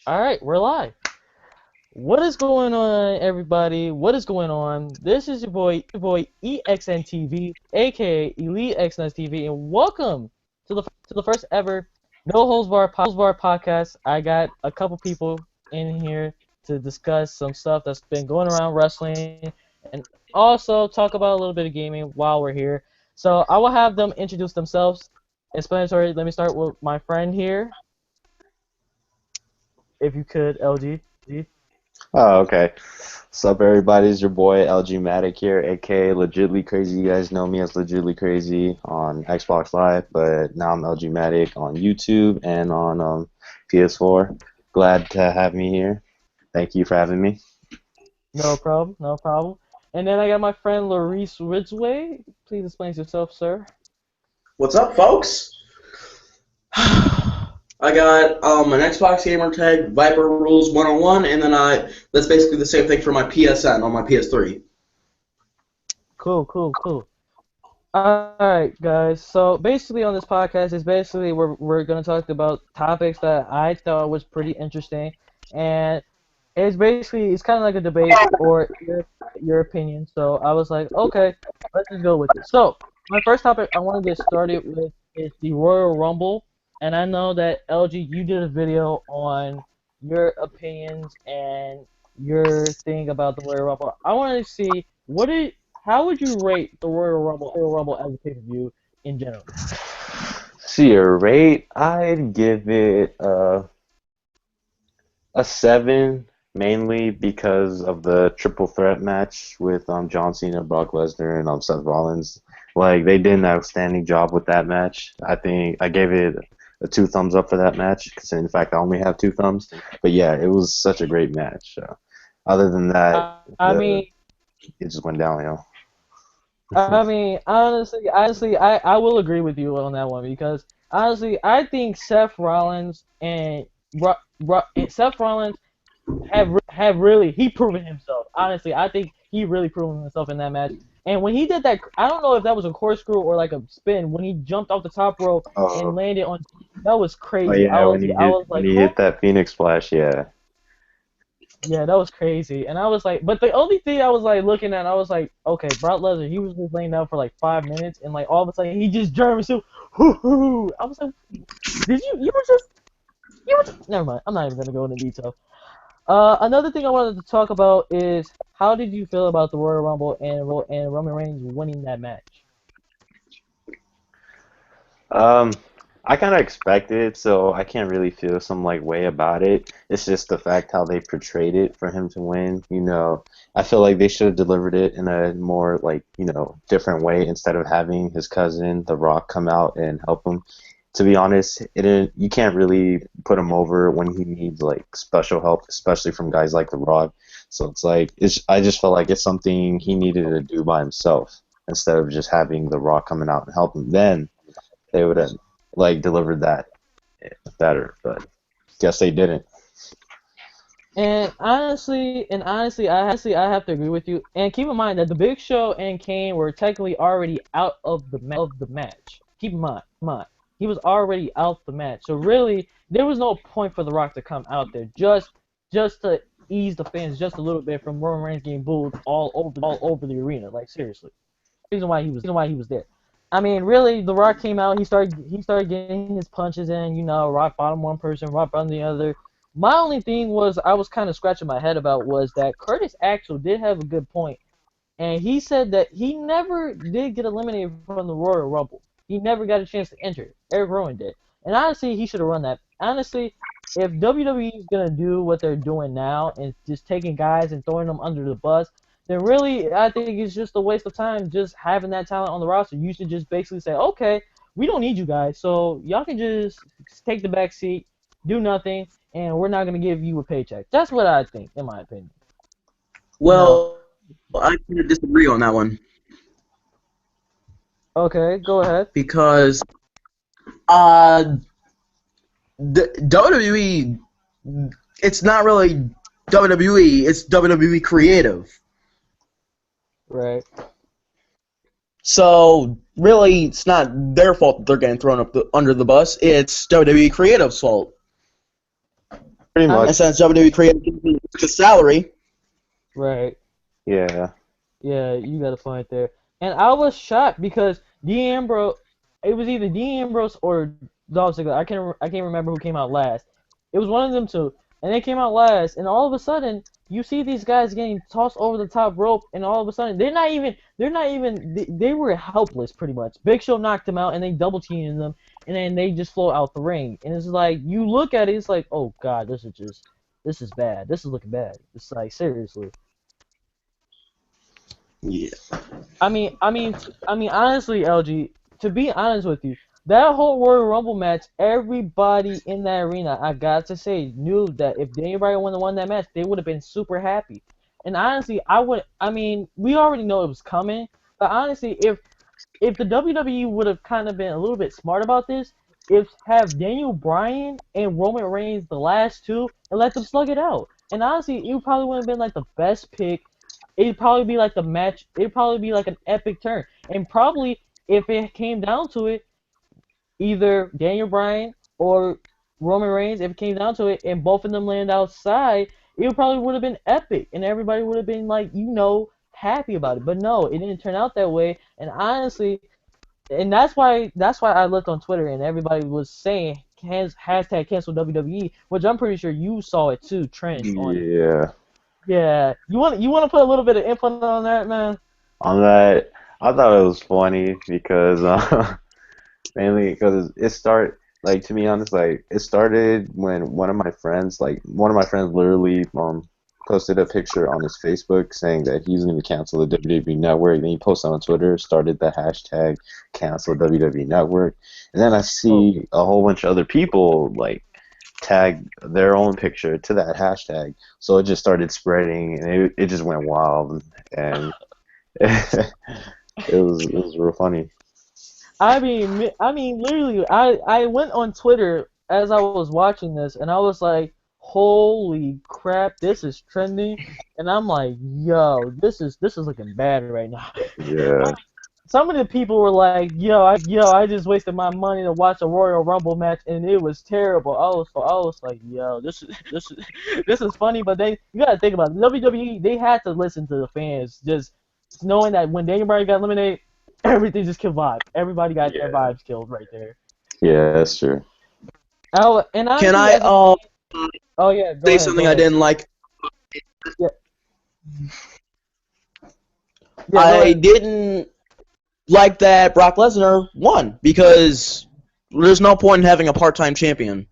All right, we're live. What is going on, everybody? What is going on? This is your boy EXNTV, aka Elite XNSTV, and welcome to the first ever No Holds Bar podcast. I got a couple people in here to discuss some stuff that's been going around wrestling, and also talk about a little bit of gaming while we're here. So I will have them introduce themselves. Explanatory. Let me start with my friend here, if you could, LG. Oh, okay. What's up, everybody? It's your boy LG Matic here, aka Legitly Crazy. You guys know me as Legitly Crazy on Xbox Live, but now I'm LG Matic on YouTube and on PS4. Glad to have me here. Thank you for having me. No problem, no problem. And then I got my friend Laurice Ridgway. Please explain yourself, sir. What's up, folks? I got an Xbox gamer tag, Viper Rules 101, and then that's basically the same thing for my PSN on my PS3. Cool. Alright, guys. So basically on this podcast is basically we're gonna talk about topics that I thought was pretty interesting, and it's kind of like a debate or your opinion. So I was like, okay, let's just go with it. So my first topic I want to get started with is the Royal Rumble, and I know that LG, you did a video on your opinions and your thing about the Royal Rumble. I want to see how would you rate the Royal Rumble as a pay-per-view in general? See your rate, I'd give it a 7, mainly because of the triple threat match with John Cena, Brock Lesnar, and Seth Rollins. Like, they did an outstanding job with that match. I think I gave it a 2 thumbs up for that match, because in fact I only have 2 thumbs. But yeah, it was such a great match. Other than that, I mean, it just went downhill. honestly, I will agree with you on that one because honestly, I think Seth Rollins and Seth Rollins have really proven himself. Honestly, I think he really proven himself in that match. And when he did that, I don't know if that was a corkscrew or like a spin. When he jumped off the top rope and landed on, that was Oh crazy. yeah, I was when like, he hit that Phoenix Splash, yeah. yeah, that was crazy. And I was like, but the only thing I was like looking at, I was like, okay, Brock Lesnar, he was just laying down for like 5 minutes, and like all of a sudden he just German suit. I was like, never mind. I'm not even gonna go into detail. Another thing I wanted to talk about is how did you feel about the Royal Rumble and Roman Reigns winning that match? Um, I kind of expected it, so I can't really feel some like way about it. It's just the fact how they portrayed it for him to win. I feel like they should have delivered it in a more like, different way instead of having his cousin, The Rock, come out and help him. To be honest, you can't really put him over when he needs like special help, especially from guys like The Rock. So it's like I just felt like it's something he needed to do by himself instead of just having The Rock coming out and help him. Then they would have like delivered that better, but guess they didn't. And honestly, I have to agree with you. And keep in mind that the Big Show and Kane were technically already out of the match. Keep in mind, he was already out the match. So really, there was no point for The Rock to come out there just to ease the fans just a little bit from Roman Reigns getting booed all over the arena. Like seriously, reason why he was there. I mean, really, The Rock came out. He started getting his punches in. Rock bottom one person, Rock bottom the other. My only thing was I was kind of scratching my head about was that Curtis Axel did have a good point, and he said that he never did get eliminated from the Royal Rumble. He never got a chance to enter. Eric Rowan did, and honestly, he should have run that. Honestly, if WWE is gonna do what they're doing now and just taking guys and throwing them under the bus, then really I think it's just a waste of time just having that talent on the roster. You should just basically say, okay, we don't need you guys, so y'all can just take the back seat, do nothing, and we're not gonna give you a paycheck. That's what I think, in my opinion. No. Well, I kind of disagree on that one Okay, go ahead. because the WWE, it's not really WWE, it's WWE Creative. Right. So really, it's not their fault that they're getting thrown under the bus. It's WWE Creative's fault. Pretty I mean- much. And since WWE created the salary, Right. Yeah. Yeah, you got a point there. And I was shocked because Dean Ambrose, it was either Dean Ambrose or Dolph Ziggler. I can't remember who came out last. It was one of them two, and they came out last. And all of a sudden, you see these guys getting tossed over the top rope, and all of a sudden, they were helpless pretty much. Big Show knocked them out, and they double teamed them, and then they just flow out the ring. And it's like you look at it, it's like, oh god, this is bad. This is looking bad. It's like seriously. yeah. I mean, honestly, LG, to be honest with you, that whole Royal Rumble match, everybody in that arena, I got to say, knew that if anybody would have won that match, they would have been super happy. And honestly, we already know it was coming, but honestly, if the WWE would have kind of been a little bit smart about this, have Daniel Bryan and Roman Reigns the last two and let them slug it out. And honestly, it probably would have been like the best pick. It'd probably be like the match. It'd probably be like an epic turn. And probably if it came down to it, either Daniel Bryan or Roman Reigns, if it came down to it, and both of them land outside, it probably would have been epic, and everybody would have been like, happy about it. But no, it didn't turn out that way. And honestly, and that's why I looked on Twitter and everybody was saying hashtag cancel WWE, which I'm pretty sure you saw it too, Trent. Yeah. Yeah. You want to put a little bit of input on that, man? On that, I thought it was funny because mainly because to be honest, like it started when one of my friends literally posted a picture on his Facebook saying that he's going to cancel the WWE Network. Then he posted on Twitter, started the hashtag cancel WWE Network, and then I see a whole bunch of other people like tag their own picture to that hashtag, so it just started spreading, and it just went wild, and it was real funny. I mean, literally, I went on Twitter as I was watching this, and I was like, holy crap, this is trending, and I'm like, yo, this is looking bad right now. Yeah. Some of the people were like, I just wasted my money to watch a Royal Rumble match, and it was terrible. I was like, yo, this is funny, but you gotta think about it. WWE, they had to listen to the fans, just knowing that when Daniel Bryan got eliminated, everything just killed vibes. Everybody got their vibes killed right there. Yeah, that's true. Oh, and Can I oh yeah, say something I didn't like? Yeah, I didn't like that Brock Lesnar won because there's no point in having a part-time champion.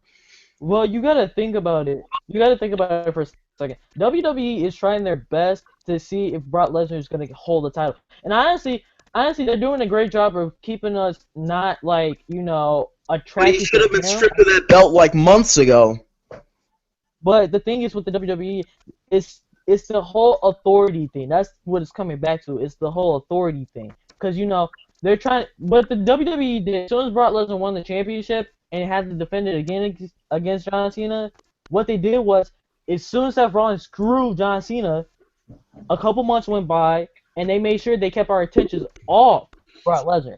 Well, you gotta think about it. For a second. WWE is trying their best to see if Brock Lesnar is gonna hold the title, and honestly, they're doing a great job of keeping us not like But attracted. he should have to been him. stripped of that belt like months ago. But the thing is with the WWE, it's the whole authority thing. That's what it's coming back to. It's the whole authority thing. Because, they're trying... But the WWE did... As soon as Brock Lesnar won the championship and had to defend it again against John Cena, what they did was, as soon as Seth Rollins screwed John Cena, a couple months went by, and they made sure they kept our attention off Brock Lesnar.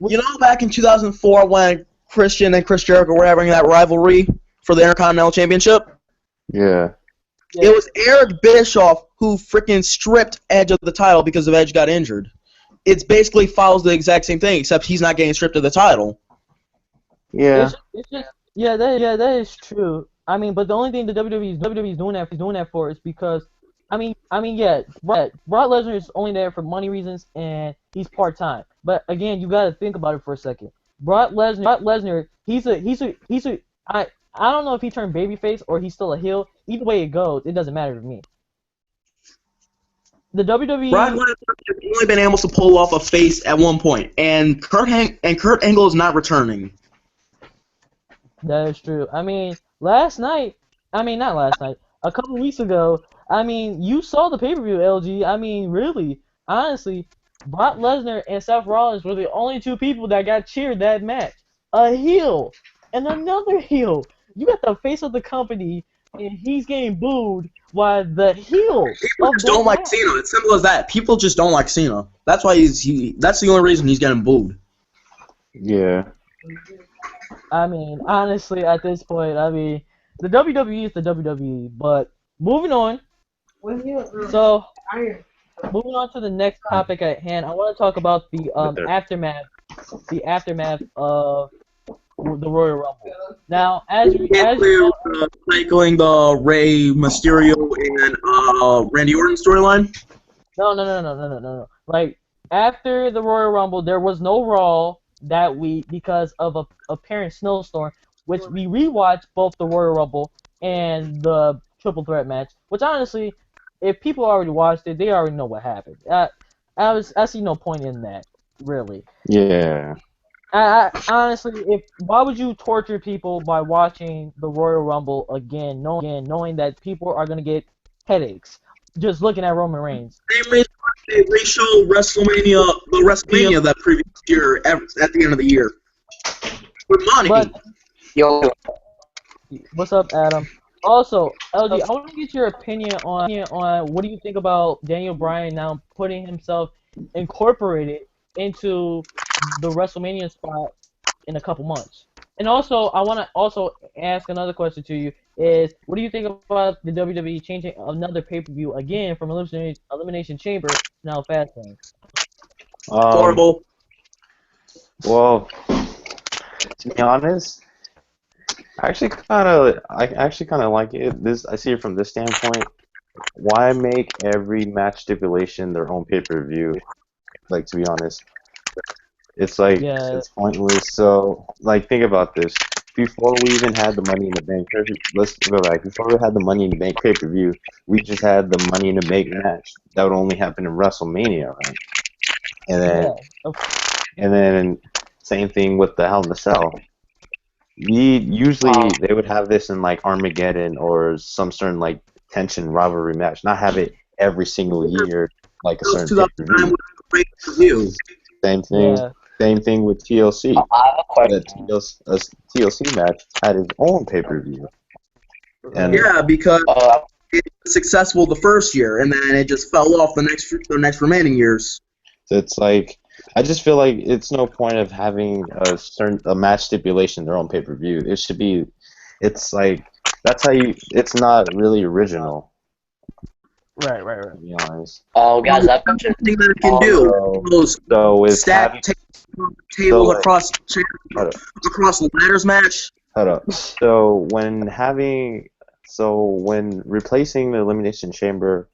Yeah, back in 2004 when Christian and Chris Jericho were having that rivalry for the Intercontinental Championship? Yeah. It was Eric Bischoff who freaking stripped Edge of the title because of Edge got injured. It basically follows the exact same thing, except he's not getting stripped of the title. Yeah. That is true. I mean, but the only thing the WWE is doing that for is because, Brock Lesnar is only there for money reasons and he's part-time. But again, you gotta think about it for a second. Brock Lesnar, I don't know if he turned babyface or he's still a heel. Either way it goes, it doesn't matter to me. The WWE. Brock Lesnar has only been able to pull off a face at one point, and Kurt Angle is not returning. That is true. I mean, not last night. A couple weeks ago. I mean, you saw the pay-per-view, LG. I mean, really, honestly, Brock Lesnar and Seth Rollins were the only two people that got cheered that match. A heel and another heel. You got the face of the company, and he's getting booed while the heel. People just don't like Cena. It's simple as that. People just don't like Cena. That's why that's the only reason he's getting booed. Yeah. I mean, honestly, at this point, I mean, the WWE is the WWE. But moving on. So moving on to the next topic at hand, I want to talk about But they're the aftermath of the Royal Rumble. Now, as you Basically, know, cycling the Rey Mysterio and Randy Orton storyline. no. Like after the Royal Rumble, there was no Raw that week because of a apparent snowstorm, which we rewatched both the Royal Rumble and the Triple Threat match. Which honestly, if people already watched it, they already know what happened. I see no point in that, really. yeah. I honestly, if why would you torture people by watching the Royal Rumble again, knowing that people are gonna get headaches just looking at Roman Reigns? Same reason why they show WrestleMania that previous year at the end of the year with money. But Yo, what's up, Adam? Also, LG, I want to get your opinion on what do you think about Daniel Bryan now putting himself incorporated into the WrestleMania spot in a couple months. And also, I want to also ask another question to you is what do you think about the WWE changing another pay-per-view again from Elimination Chamber to now Fastlane? Horrible. Well, to be honest, I actually kind of like it. I see it from this standpoint. Why make every match stipulation their own pay-per-view? Like, to be honest, it's like Yeah. it's pointless. So, like, think about this. Before we even had the Money in the Bank, let's go back. Before we had the Money in the Bank pay-per-view, we just had the Money in the Bank match. That would only happen in WrestleMania, right? And then, Yeah. and then, same thing with the Hell in a Cell. Usually they would have this in like Armageddon or some certain like tension rivalry match, not have it every single year like a certain 2009 pay-per-view. was a great review. Same thing. Yeah. Same thing with TLC. I have a question. The TLC match had its own pay-per-view. And Yeah, because Uh, it was successful the first year, and then it just fell off the next remaining years. it's like I just feel like it's no point of having a match stipulation their own pay-per-view. It should be. It's like that's how you. It's not really original, Right. to be honest. guys, I have a question. Thing that it can do So, those so with stack having, tables like- across hold the ladders match. up. So when replacing the Elimination Chamber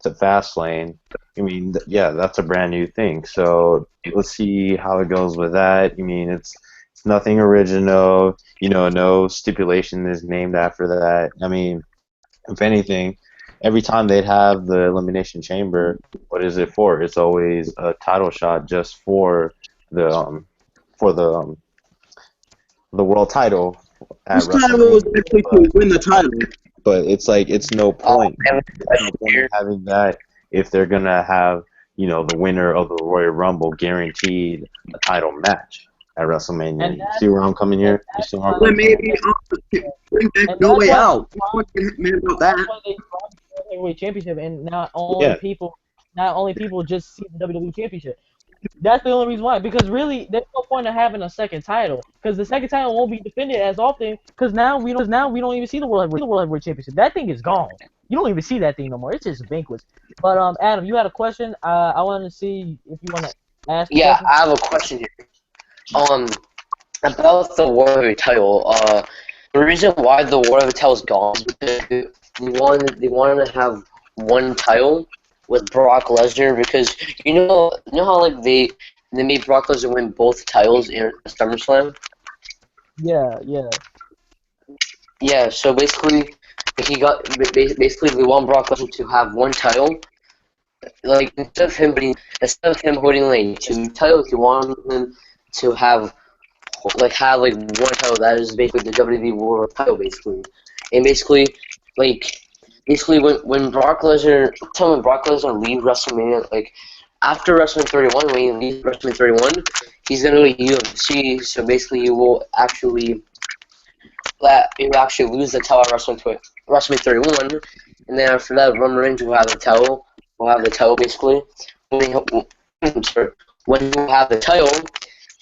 to Fastlane, I mean, yeah, that's a brand new thing. So let's see how it goes with that. I mean, it's nothing original. No stipulation is named after that. I mean, if anything, every time they'd have the Elimination Chamber, what is it for? It's always a title shot just for the world title at This time it was WrestleMania. actually to win the title. But it's like it's no point. I have a There's no question point here. in having that if they're gonna have the winner of the Royal Rumble guaranteed a title match at WrestleMania. And You see where I'm coming here? You see where I'm Then coming maybe bring back And No that's Way why- Out. What can man about That's that? why they dropped the heavyweight championship, and not only people just see the WWE championship. That's the only reason why. Because really, there's no point in having a second title. Because the second title won't be defended as often. Because now we don't even see the world heavyweight championship. That thing is gone. You don't even see that thing no more. It's just banquets. But Adam, you had a question. I wanted to see if you want to ask. Yeah, a question. I have a question here. About the World Heavyweight title. The reason why the World Heavyweight title is gone is because they wanted to have one title with Brock Lesnar because you know how like they made Brock Lesnar win both titles in SummerSlam. Yeah. Yeah, so basically basically they want Brock Lesnar to have one title. Like instead of him holding like two titles, they want him to have one title that is basically the WWE World title basically. And basically when Brock Lesnar leaves WrestleMania, like after WrestleMania 31, when he leaves WrestleMania 31, he's gonna leave UFC. So basically, he will actually lose the title at WrestleMania 31, and then after that, Roman Reigns will have the title. Will have the title basically. When he will have the title,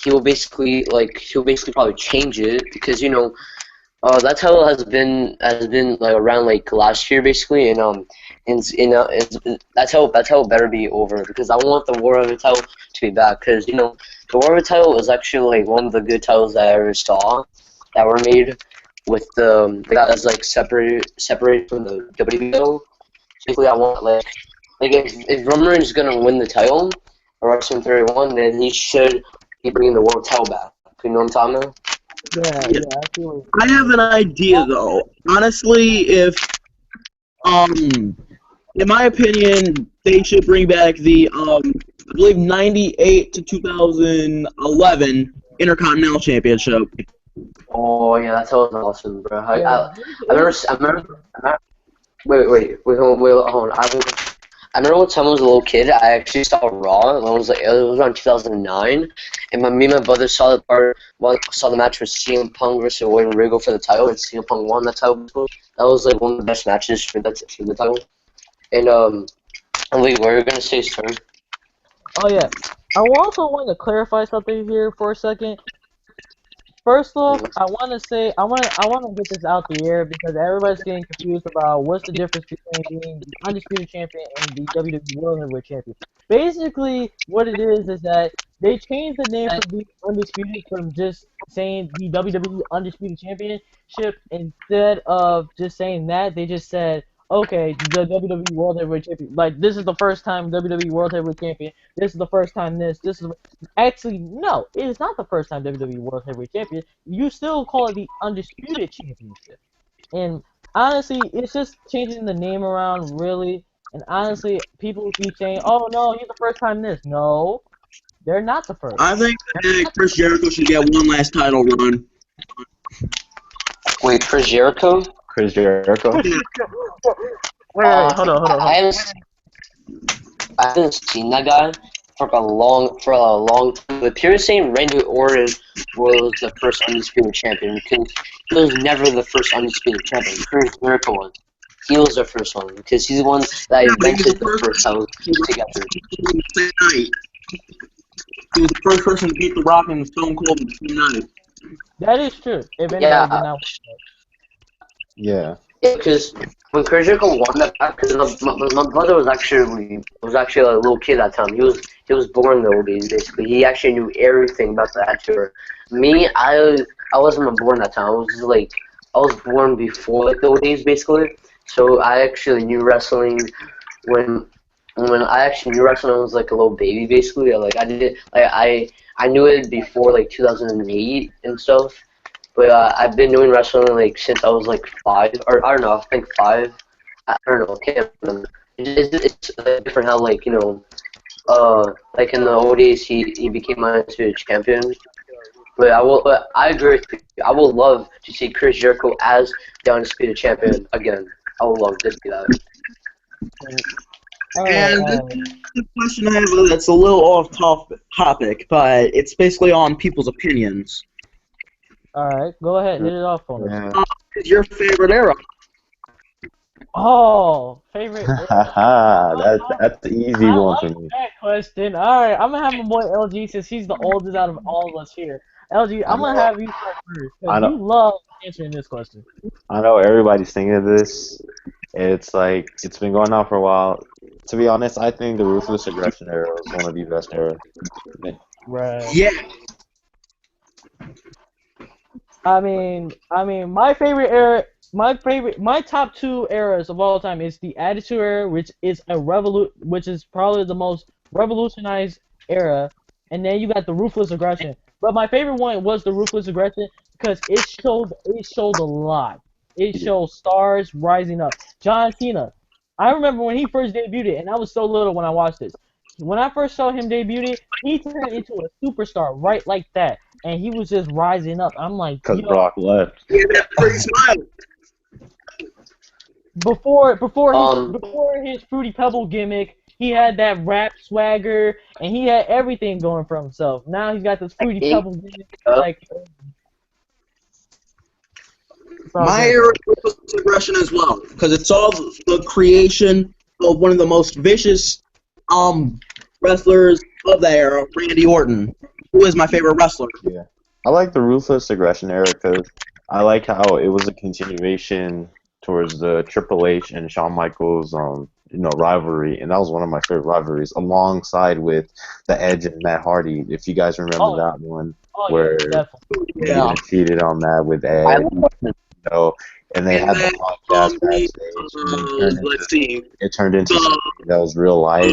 he'll basically probably change it because that title has been like around like last year basically, that's how it better be over because I want the War of the title to be back because the War of the title is actually like one of the good titles that I ever saw that were made with that is like separated from the WWE title. Basically, I want like if Roman Reigns is gonna win the title or WrestleMania 31, then he should be bringing the world title back. You know what I'm talking about? Yeah, I feel it. I have an idea though. Honestly, if in my opinion, they should bring back the I believe 98 to 2011 Intercontinental Championship. Oh yeah, that title was awesome, bro. Yeah. I remember. Wait, hold on. I remember one time I was a little kid, I actually saw Raw. It was around 2009, and me and my brother saw the match with CM Punk versus William Regal for the title, and CM Punk won that title. That was like one of the best matches for the title. And Lee, what are you gonna say, sir? Oh yeah. I also want to clarify something here for a second. First off, I want to get this out the air because everybody's getting confused about what's the difference between being the Undisputed Champion and the WWE World Heavyweight Champion. Basically, what it is that they changed the name from being Undisputed from just saying the WWE Undisputed Championship. Instead of just saying that, they just said, okay, the WWE World Heavyweight Champion. Like, this is the first time WWE World Heavyweight Champion. This is the first time this is... Actually, no, it is not the first time WWE World Heavyweight Champion. You still call it the Undisputed Championship. And honestly, it's just changing the name around, really. And honestly, people keep saying, oh, no, you're the first time this. No, they're not the first. I think that Chris Jericho should get one last title run. Wait, Chris Jericho? Chris Jericho. Wait, hold on. I haven't seen that guy for a long time. But people are saying Randy Orton was the first undisputed champion because he was never the first undisputed champion. Chris Jericho was. He was the first one because he's the one that invented the first title together. He was the first person to beat The Rock and Stone Cold in the same night. That is true. If anybody Yeah. did not Yeah. Yeah, because when Chris Jericho won that back, because my brother was actually a little kid at that time. He was born in the old days, basically. He actually knew everything about the Attitude. Me, I wasn't born that time. I was born before like the old days, basically. So I actually knew wrestling when I actually knew wrestling. I was like a little baby, basically. I knew it before like 2008 and stuff. But I've been doing wrestling like since I was like 5, or I don't know, I think 5. I don't know, I can't remember. It's different how like like in the old days he became my Undisputed Champion. But I agree with you. I would love to see Chris Jericho as the Undisputed Champion again. I would love to see that. And this is a question I have that's a little off topic, but it's basically on people's opinions. Alright, go ahead, hit it off for me. Yeah. Is your favorite era? Oh, favorite. That's the easy I one like for me. that question. Alright, I'm gonna have my boy LG since he's the oldest out of all of us here. LG, I'm gonna have you start first I because know. you love answering this question. I know everybody's thinking of this. It's like it's been going on for a while. To be honest, I think the Ruthless Aggression era was one of the best eras. Right. Yeah. I mean, my favorite era, my top 2 eras of all time is the Attitude Era, which is probably the most revolutionized era, and then you got the Ruthless Aggression. But my favorite one was the Ruthless Aggression because it showed a lot. It showed stars rising up. John Cena. I remember when he first debuted, and I was so little when I watched this. When I first saw him debut, he turned into a superstar right like that, and he was just rising up. I'm like, Because yo, Brock left. He had that pretty smile. before his Fruity Pebble gimmick, he had that rap swagger, and he had everything going for himself. Now he's got this Fruity Pebble gimmick, like. My era was aggression as well, because it's all the creation of one of the most vicious wrestlers of the era, Randy Orton. who is my favorite wrestler. Yeah, I like the Ruthless Aggression era because I like how it was a continuation towards the Triple H and Shawn Michaels, rivalry, and that was one of my favorite rivalries, alongside with the Edge and Matt Hardy. If you guys remember that one, where definitely. they Yeah. cheated on that with I Edge, love it. and they had the podcast backstage. And let's see. it turned into something that was real life.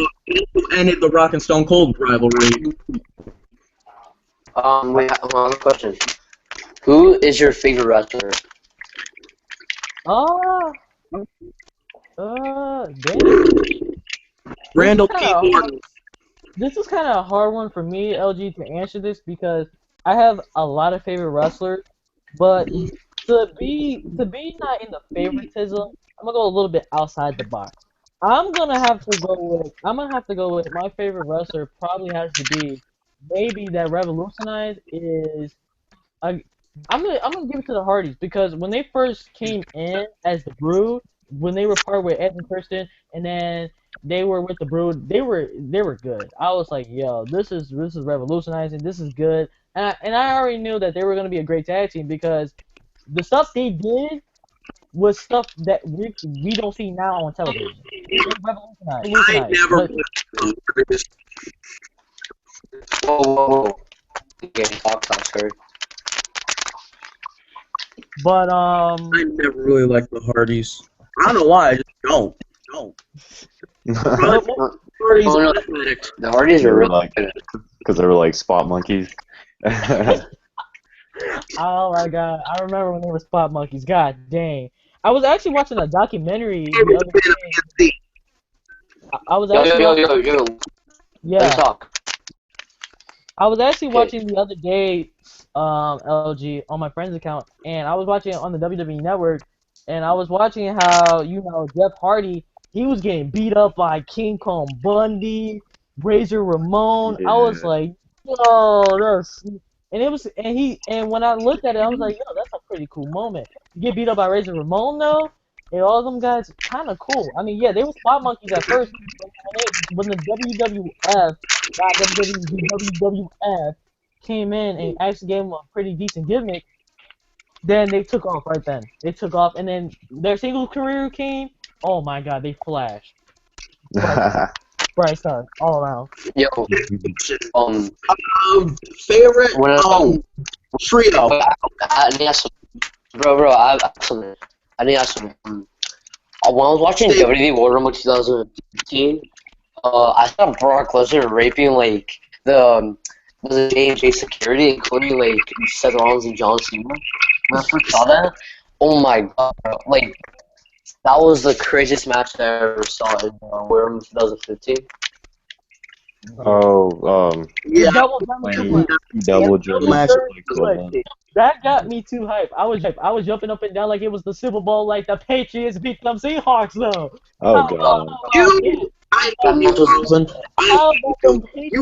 Ended the Rock and Stone Cold rivalry. Wait, hold on, question. Who is your favorite wrestler? Damn. Randall This T. is kinda Horton. This is kind of a hard one for me, LG, to answer this because I have a lot of favorite wrestlers, but to be not in the favoritism, I'm gonna go a little bit outside the box. I'm gonna have to go with my favorite wrestler. Probably has to be maybe that revolutionized is. I'm gonna give it to the Hardys because when they first came in as the Brood, when they were part with Edge and Christian, and then they were with the Brood, they were good. I was like, yo, this is revolutionizing. This is good, and I already knew that they were gonna be a great tag team because the stuff they did was stuff that we don't see now on television. They revolutionized. I never. Whoa. Okay, talk, sorry. But I never really liked the Hardys. I don't know why. I just don't. Hardys Oh, no. athletic. The Hardys They are were really like, good. because they were like spot monkeys. oh my god, I remember when they were spot monkeys. God dang. I was actually watching a documentary the other day. I was actually Yo. Let me yeah. talk. I was actually Okay. watching the other day, LG on my friend's account, and I was watching it on the WWE Network, and I was watching how Jeff Hardy, he was getting beat up by King Kong Bundy, Razor Ramon. I was Yeah. like, yo, and when I looked at it, I was like, yo, that's a pretty cool moment. You get beat up by Razor Ramon though, and all them guys kind of cool. I mean, yeah, they were spot monkeys at first, but when the WWF WWF came in and actually gave them a pretty decent gimmick, then they took off right then. They took off, and then their single career came. Oh my god, they flashed. Bright stars all around. Yo, Favorite When trio. I need to ask something. Bro, I need to ask something. When I was watching WWE War Rumble 2015, I saw Brock Lesnar raping like the J&J security, including like Seth Rollins and John Cena. When I first saw that, oh my god, bro. Like that was the craziest match I ever saw in War Rumble 2015. Yeah. Double German match. That got me too hype. I was jumping up and down like it was the Super Bowl, like the Patriots beat them Seahawks though. Oh god. You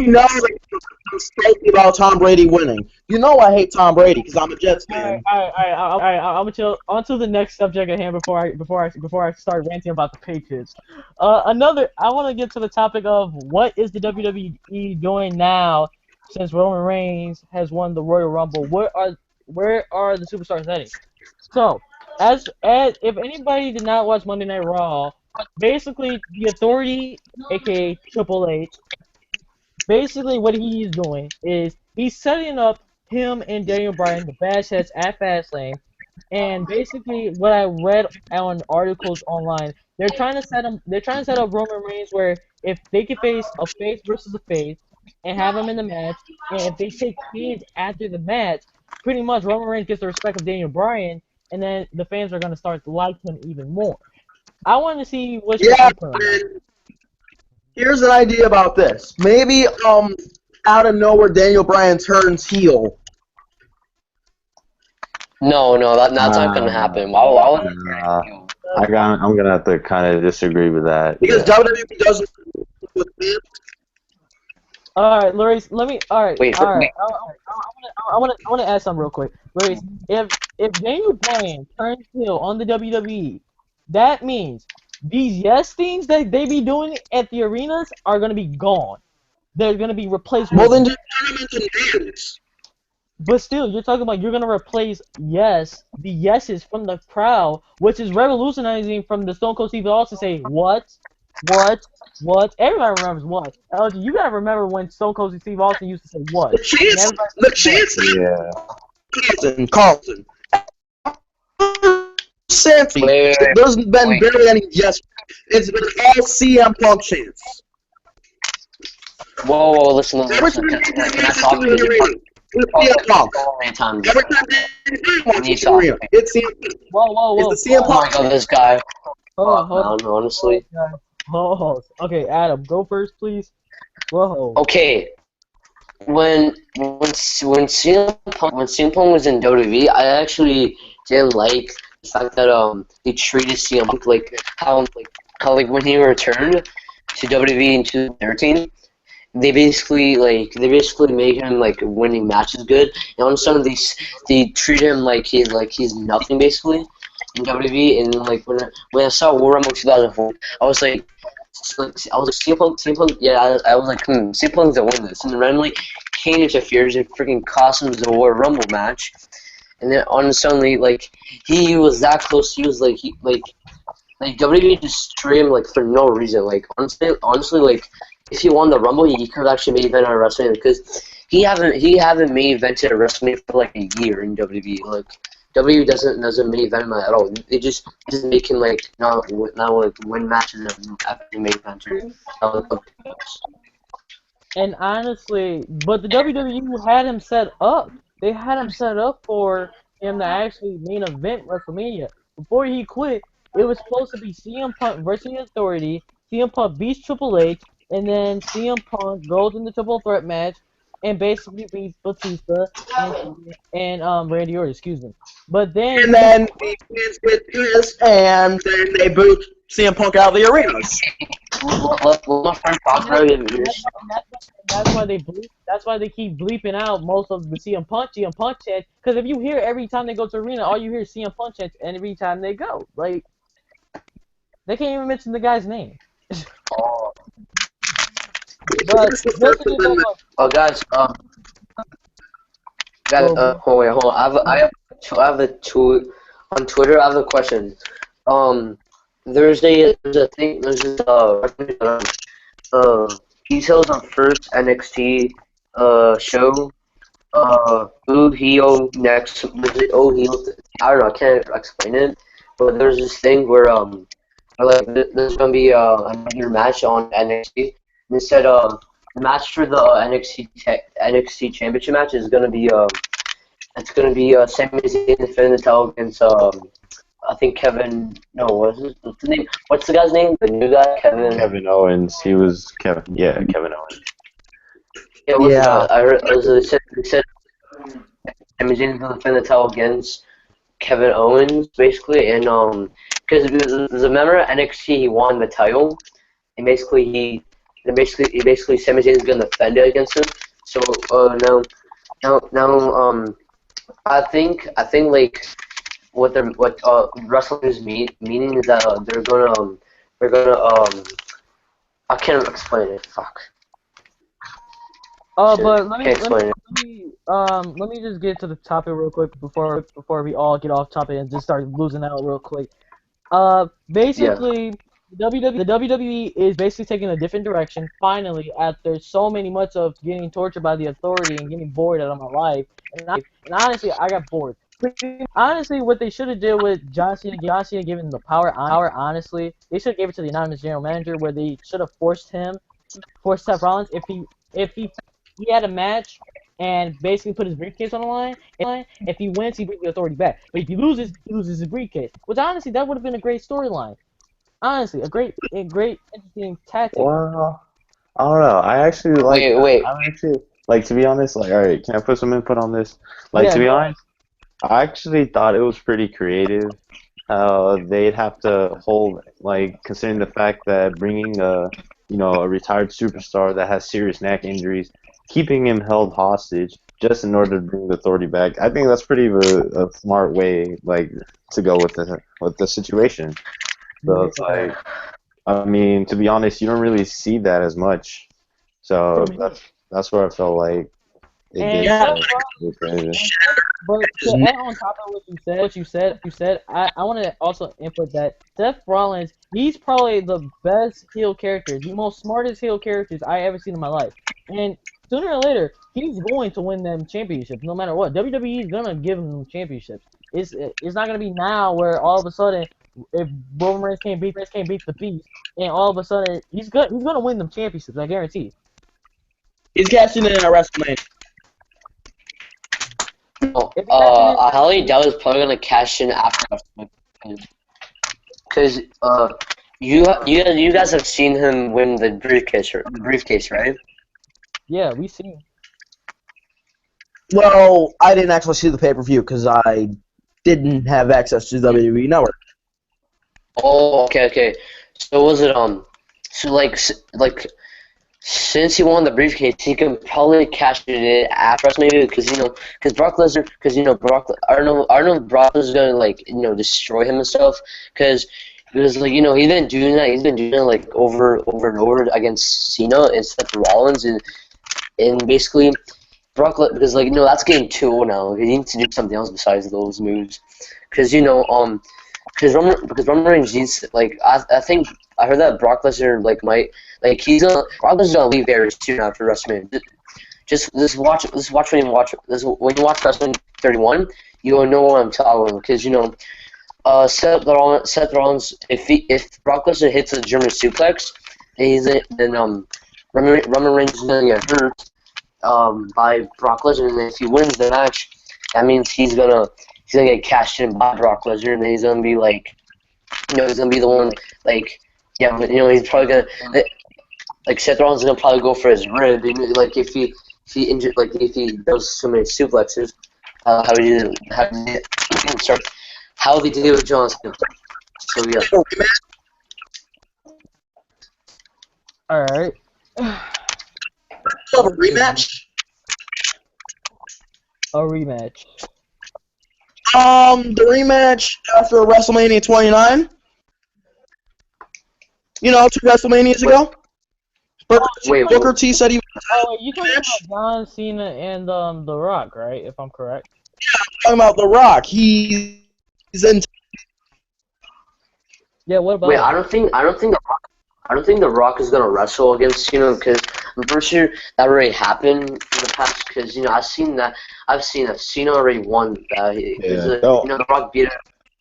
know I'm salty about Tom Brady winning. You know I hate Tom Brady because I'm a Jets fan. Alright. I'm gonna chill. On to the next subject at hand before I start ranting about the Patriots. I want to get to the topic of what is the WWE doing now since Roman Reigns has won the Royal Rumble. Where are the superstars heading? So, as if anybody did not watch Monday Night Raw, basically the Authority, aka Triple H, basically what he's doing is he's setting up him and Daniel Bryan, the Bad Heads, at Fastlane, and basically what I read on articles online, they're trying to set up Roman Reigns where if they can face a face versus a face and have him in the match, and if they take hands after the match, pretty much Roman Reigns gets the respect of Daniel Bryan, and then the fans are gonna start to like him even more. I want to see what your take on that. Here's an idea about this. Maybe out of nowhere Daniel Bryan turns heel. No, that's not gonna happen. Why would I'm gonna have to kind of disagree with that. Because WWE doesn't with fans. Alright, Luis, let me. Alright. Wait. I want to ask something real quick. Luis, if Daniel Bryan turns heel on the WWE, that means these yes things that they be doing at the arenas are gonna be gone. they're gonna be replaced Well, with. then just turn them into names. But still, you're talking about you're gonna replace the yeses from the crowd, which is revolutionizing from the Stone Cold Steve Austin say what, what. Everybody remembers what. LG, you gotta remember when Stone Cold Steve Austin used to say what. And The everybody chance, Yeah. Carlton. Wait, There's been wait. barely any yes. It's been all CM Punk chants. Whoa, listen. Every time Can they I talk to in the you? arena, it's CM Punk. Many times. Every time they watch Need in the arena, it's CM Punk. whoa. It's the CM Oh my Punk. god, this guy. Hold on. Honestly. Hold. Okay, Adam, go first, please. Whoa. Okay. When CM Punk was in WWE, I actually didn't like the fact that they treated CM Punk like how when he returned to WWE in 2013, they basically made him like winning matches good, and on some of these they treat him like he's nothing basically in WWE. And then, like when I saw War Rumble 2004, I was like CM Punk, yeah, I was like, CM Punk's gonna win this, and then randomly Kane interferes and freaking cost him the Royal Rumble match, and then suddenly like he was that close. He was like WWE destroyed him like for no reason. Like honestly, like if he won the Rumble, he could have actually made event on WrestleMania because he haven't main evented a WrestleMania for like a year in WWE. Like WWE doesn't main event him at all. They just make him like not like win matches after the main eventer. And honestly, but the WWE had him set up. They had him set up for him to actually main event WrestleMania. Before he quit, it was supposed to be CM Punk versus the Authority. CM Punk beats Triple H, and then CM Punk goes in the triple threat match and basically beats Batista and Randy Orton. Excuse me. But then And then the fans get pissed, and then they boot CM Punk out of the arenas. that's why they keep bleeping out most of the CM Punk chants. Because if you hear every time they go to arena, all you hear is CM Punk chants, and every time they go, like they can't even mention the guy's name. But oh guys, hold on. I have a tweet on Twitter. I have a question. There's a thing. There's this details on first NXT show. Who heel next? Was it heel? I don't know. I can't explain it. But there's this thing where like there's gonna be another match on NXT. And they said the match for the NXT Championship match is gonna be it's gonna be Sami Zayn defending the title against I think Kevin. No, what's the name? What's the guy's name? The new guy, Kevin. Kevin Owens. He was Kevin. Yeah, Kevin Owens. Yeah. I heard they said Sami Zayn's gonna defend the title against Kevin Owens, basically, and because remember NXT he won the title, and basically Sami Zayn's gonna defend it against him. So now I think like what wrestlers meaning is that they're gonna I can't explain it. Fuck. But let me just get to the topic real quick before we all get off topic and just start losing out real quick. Basically, the WWE is basically taking a different direction. Finally, after so many months of getting tortured by the Authority and getting bored out of my life, and honestly, I got bored. Honestly, what they should have did with John Cena giving the power, honestly, they should have gave it to the anonymous general manager, where they should have forced Seth Rollins if he had a match and basically put his briefcase on the line. If he wins, he brings the Authority back. But if he loses his briefcase. Which honestly, that would have been a great storyline. Honestly, a great interesting tactic. Well, I don't know. I actually like. Wait. I'm actually like, to be honest. Like, all right, can I put some input on this? Like, Yeah, to be honest, I actually thought it was pretty creative. They'd have to hold, like, considering the fact that bringing a retired superstar that has serious neck injuries, keeping him held hostage just in order to bring the Authority back. I think that's pretty a smart way, like, to go with the situation. So it's like, I mean, to be honest, you don't really see that as much So From that's where I felt like they And did Yeah. Seth the crazy. But to add on top of what you said, I want to also input that Seth Rollins, he's probably the best heel character, the most smartest heel characters I ever seen in my life. And sooner or later, he's going to win them championships, no matter what. WWE is gonna give him championships. It's not gonna be now where all of a sudden, if Roman Reigns can't beat the Beast, and all of a sudden he's gonna win them championships. I guarantee. He's cashing in at WrestleMania. Oh, If he catches it, I highly doubt he's probably gonna cash in after because you guys have seen him win the briefcase, right? yeah, we see. Well, I didn't actually see the pay-per-view because I didn't have access to WWE Network. Oh, okay. So was it so like since he won the briefcase, he can probably cash it in after us maybe because Brock Lesnar I don't know if Brock is gonna destroy him and stuff because like he's been doing that like over and over against Cena and Seth Rollins and basically because that's game 2 now. He needs to do something else besides those moves because because Roman Reigns needs I think I heard that Brock Lesnar might Brock Lesnar's gonna leave very soon after WrestleMania. Just watch when you watch WrestleMania 31, you'll know what I'm talking about because Seth Rollins if Brock Lesnar hits a German suplex, then Roman Reigns is gonna get hurt by Brock Lesnar, and if he wins the match, that means he's gonna get cashed in by Brock Lesnar, and he's gonna be he's gonna be the one he's probably gonna Seth Rollins is gonna probably go for his rib, and if he injured if he does so many suplexes, how they did it with John Cena. So yeah. All right. Have a rematch. A rematch. The rematch after WrestleMania 29. 2 WrestleManias ago. Wait, Booker T said he was Oh, you talking about John Cena and The Rock, right? If I'm correct. talking about The Rock. He's in. Yeah. What about? wait, I don't think The Rock is gonna wrestle against Cena because I'm pretty sure that already happened in the past. Because I've seen that Cena already won that. The Rock beat him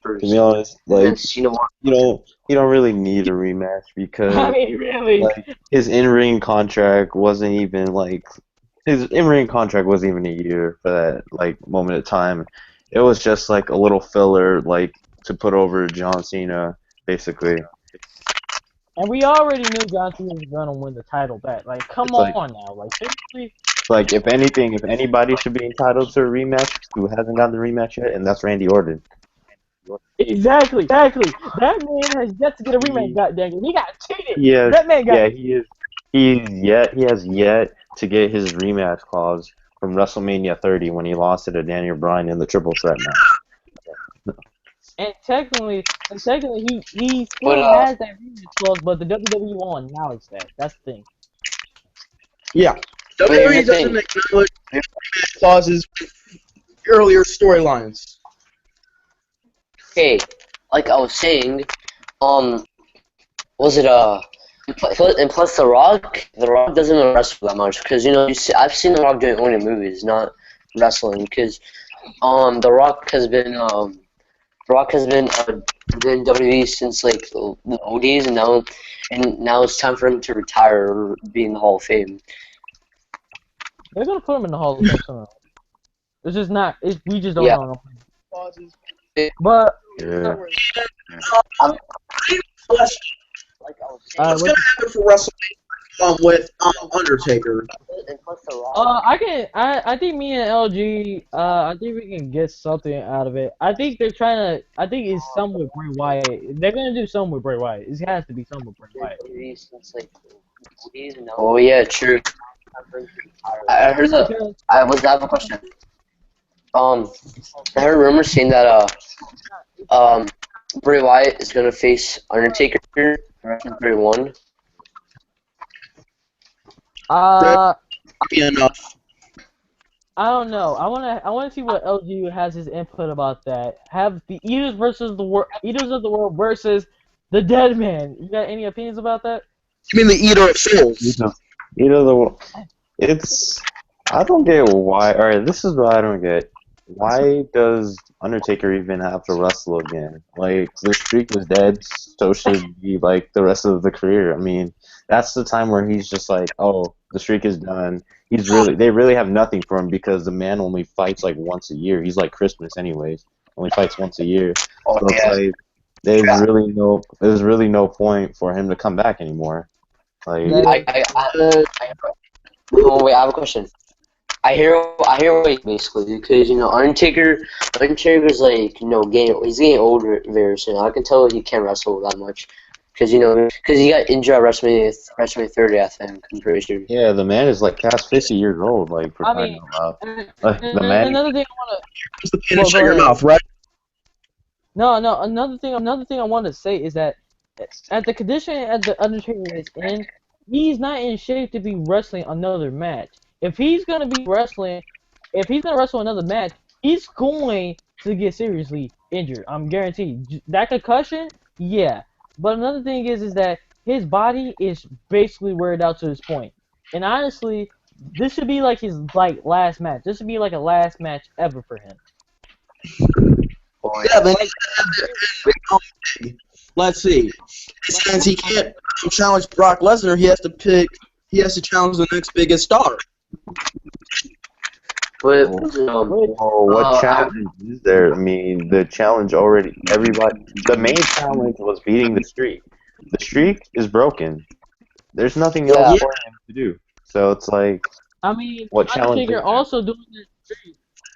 first. To be honest, And then Cena won. you don't really need a rematch because I mean, really? his in-ring contract wasn't even a year for that moment of time. It was just a little filler to put over John Cena basically. And we already knew John Cena was gonna win the title back. Come It's like- on now. Seriously. If anything, if anybody should be entitled to a rematch who hasn't gotten the rematch yet, and that's Randy Orton. Exactly. That man has yet to get a rematch. Goddamn it, he got cheated. Yes, That man got. yeah, he is. He has yet to get his rematch clause from WrestleMania 30 when he lost to Daniel Bryan in the triple threat match. And technically, he still But, has that rematch clause, but the WWE won't acknowledge that. That's the thing. Yeah. here's WWE the doesn't thing. acknowledge rematch clauses earlier storylines. Okay, like I was saying, was it and plus The Rock doesn't wrestle that much because I've seen The Rock doing only movies, not wrestling, because The Rock has been in WWE since the old days, and now it's time for him to retire or be in the Hall of Fame. They're gonna put him in the Hall of Fame somehow. It's just not. We just don't Yeah. know. But Yeah. What's gonna happen for WrestleMania with Undertaker? I think me and LG, I think we can get something out of it. I think they're trying to. I think it's something with Bray Wyatt. They're gonna do something with Bray Wyatt. It has to be something with Bray Wyatt. Oh yeah, true. I heard that. Because I have a question. I heard rumors saying that Bray Wyatt is gonna face Undertaker for WrestleMania 31. Uh, Be enough. I don't know. I wanna see what LG has his input about that. Have the Eaters of the World versus the Dead Man. You got any opinions about that? You mean the Eater of Souls? The it's I don't get why. All right, this is what I don't get. Why does Undertaker even have to wrestle again? Like the streak is dead, so should be like the rest of the career. I mean, that's the time where he's just like, oh, the streak is done. They really have nothing for him because the man only fights like once a year. He's like Christmas anyways. Only fights once a year. Oh, So it's yeah. like there's really no point for him to come back anymore. Like Wait, I have a question. I hear what basically because Undertaker's like he's getting older very soon. I can tell he can't wrestle that much because he got injured at WrestleMania 30, I think. I'm pretty sure. yeah, the man is like past 50 years old. Like for I crying mean, out loud. and- Like and- the man. another thing I wanna What's the pain to Well, shut go your ahead. mouth, right? no, another thing I want to say is that at the condition at the Undertaker is in, he's not in shape to be wrestling another match. If he's gonna wrestle another match, he's going to get seriously injured. I'm guaranteed. That concussion, yeah. But another thing is that his body is basically weared out to this point. And honestly, this should be like his last match. This should be like a last match ever for him. Oh, Yeah, then let's see. Since he can't challenge Brock Lesnar, he has to challenge the next biggest star. But Oh, what challenge is there? I mean, the challenge already. The main challenge was beating the streak. The streak is broken. There's nothing Yeah. else for him to do. So it's like, I mean, What challenge Undertaker is there?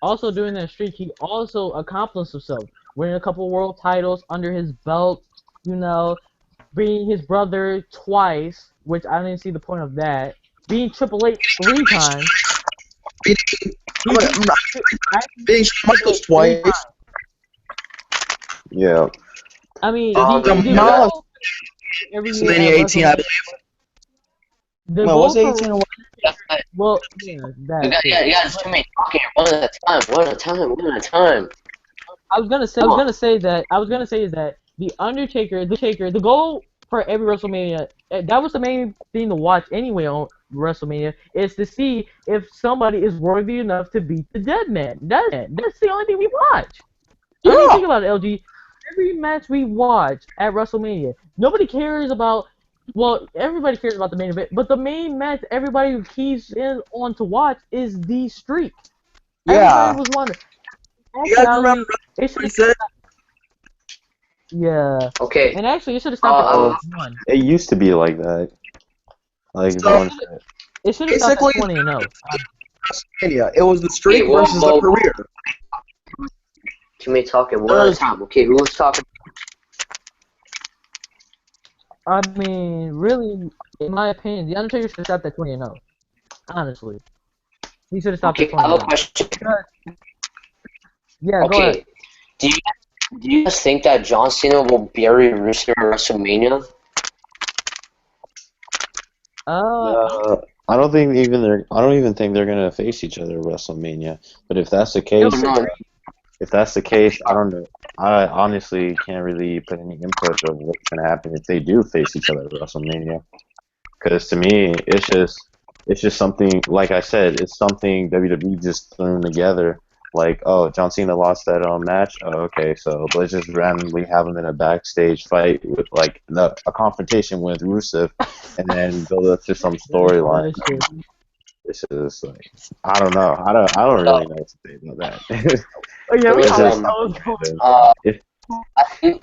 also during that streak, he also accomplished himself, winning a couple world titles under his belt. Beating his brother twice, which I didn't see the point of that. Beating Triple H 3 times. Being Shawn Michaels twice. yeah. I mean, The he Miles- every year WrestleMania at 18, I WrestleMania. believe. The Well, goal was it for- 18 or what? Well, yeah, that. you guys too many talking one at a time. I was gonna say is that the Undertaker, the goal for every WrestleMania, that was the main thing to watch anyway on WrestleMania, is to see if somebody is worthy enough to beat the Dead Man. That's the only thing we watch. I mean, Yeah. think about it, LG. Every match we watch at WrestleMania, nobody cares about. Well, everybody cares about the main event, but the main match everybody keys in on to watch is the streak. Yeah. Everybody was wondering. You guys remember It should he said? Yeah. Okay. And actually, it should have stopped at 21. It used to be like that. Like So- the one- It should have stopped at Basically- 20 and 0. WrestleMania. It was the streak Hey, whoa, versus whoa. the career. Too many talking one at a time. Okay, who was talking? I mean, really, in my opinion, The Undertaker should have stopped at 20 and 0. Honestly. He should have stopped Okay, at I 20 have a and 0. question. Yeah, go ahead. Okay. Do you guys think that John Cena will bury Rusev at WrestleMania? I don't even think they're gonna face each other at WrestleMania. But if that's the case, No. I don't know. I honestly can't really put any input of what's gonna happen if they do face each other at WrestleMania. Because to me, it's just something. Like I said, it's something WWE just thrown together. Like, oh, John Cena lost that match. Oh, okay, so let's just randomly have him in a backstage fight with like a confrontation with Rusev, and then build up to some storyline. It's just like I don't know. I don't really know what to say about that. Oh, yeah, we It's know just- what's going I think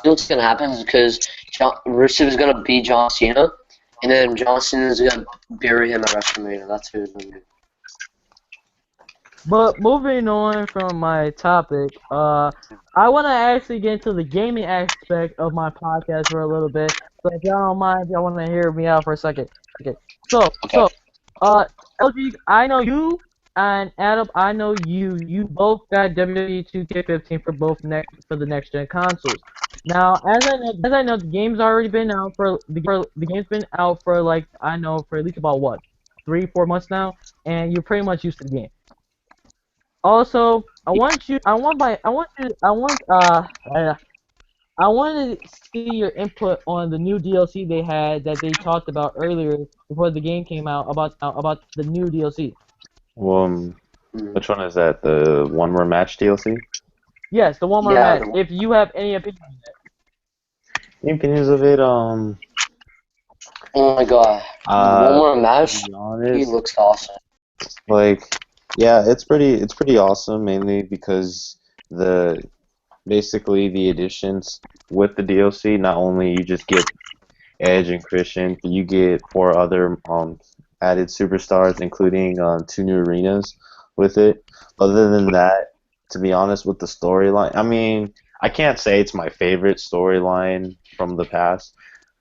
what's gonna happen is because Rusev is gonna beat John Cena, and then John Cena is gonna bury him at WrestleMania. That's who it's gonna be. But moving on from my topic, I want to actually get into the gaming aspect of my podcast for a little bit. So if y'all don't mind, if y'all want to hear me out for a second. Okay. So, LG, I know you, and Adam, I know you. You both got WWE 2K15 for the next gen consoles. Now, as I know, the game's already been out the game's been out for like I know for at least about what 3-4 months now, and you're pretty much used to the game. Also, I wanted to see your input on the new DLC they had that they talked about earlier before the game came out about the new DLC. Well, which one is that? The One More Match DLC? Yes, the one more Yeah, match. If you have any opinion on it. Any opinions of it? Oh my god. One more match. To be He honest, looks awesome. like, yeah, it's pretty awesome, mainly because the basically the additions with the DLC. Not only you just get Edge and Christian, but you get 4 other added superstars, including 2 new arenas with it. Other than that, to be honest, with the storyline, I mean, I can't say it's my favorite storyline from the past,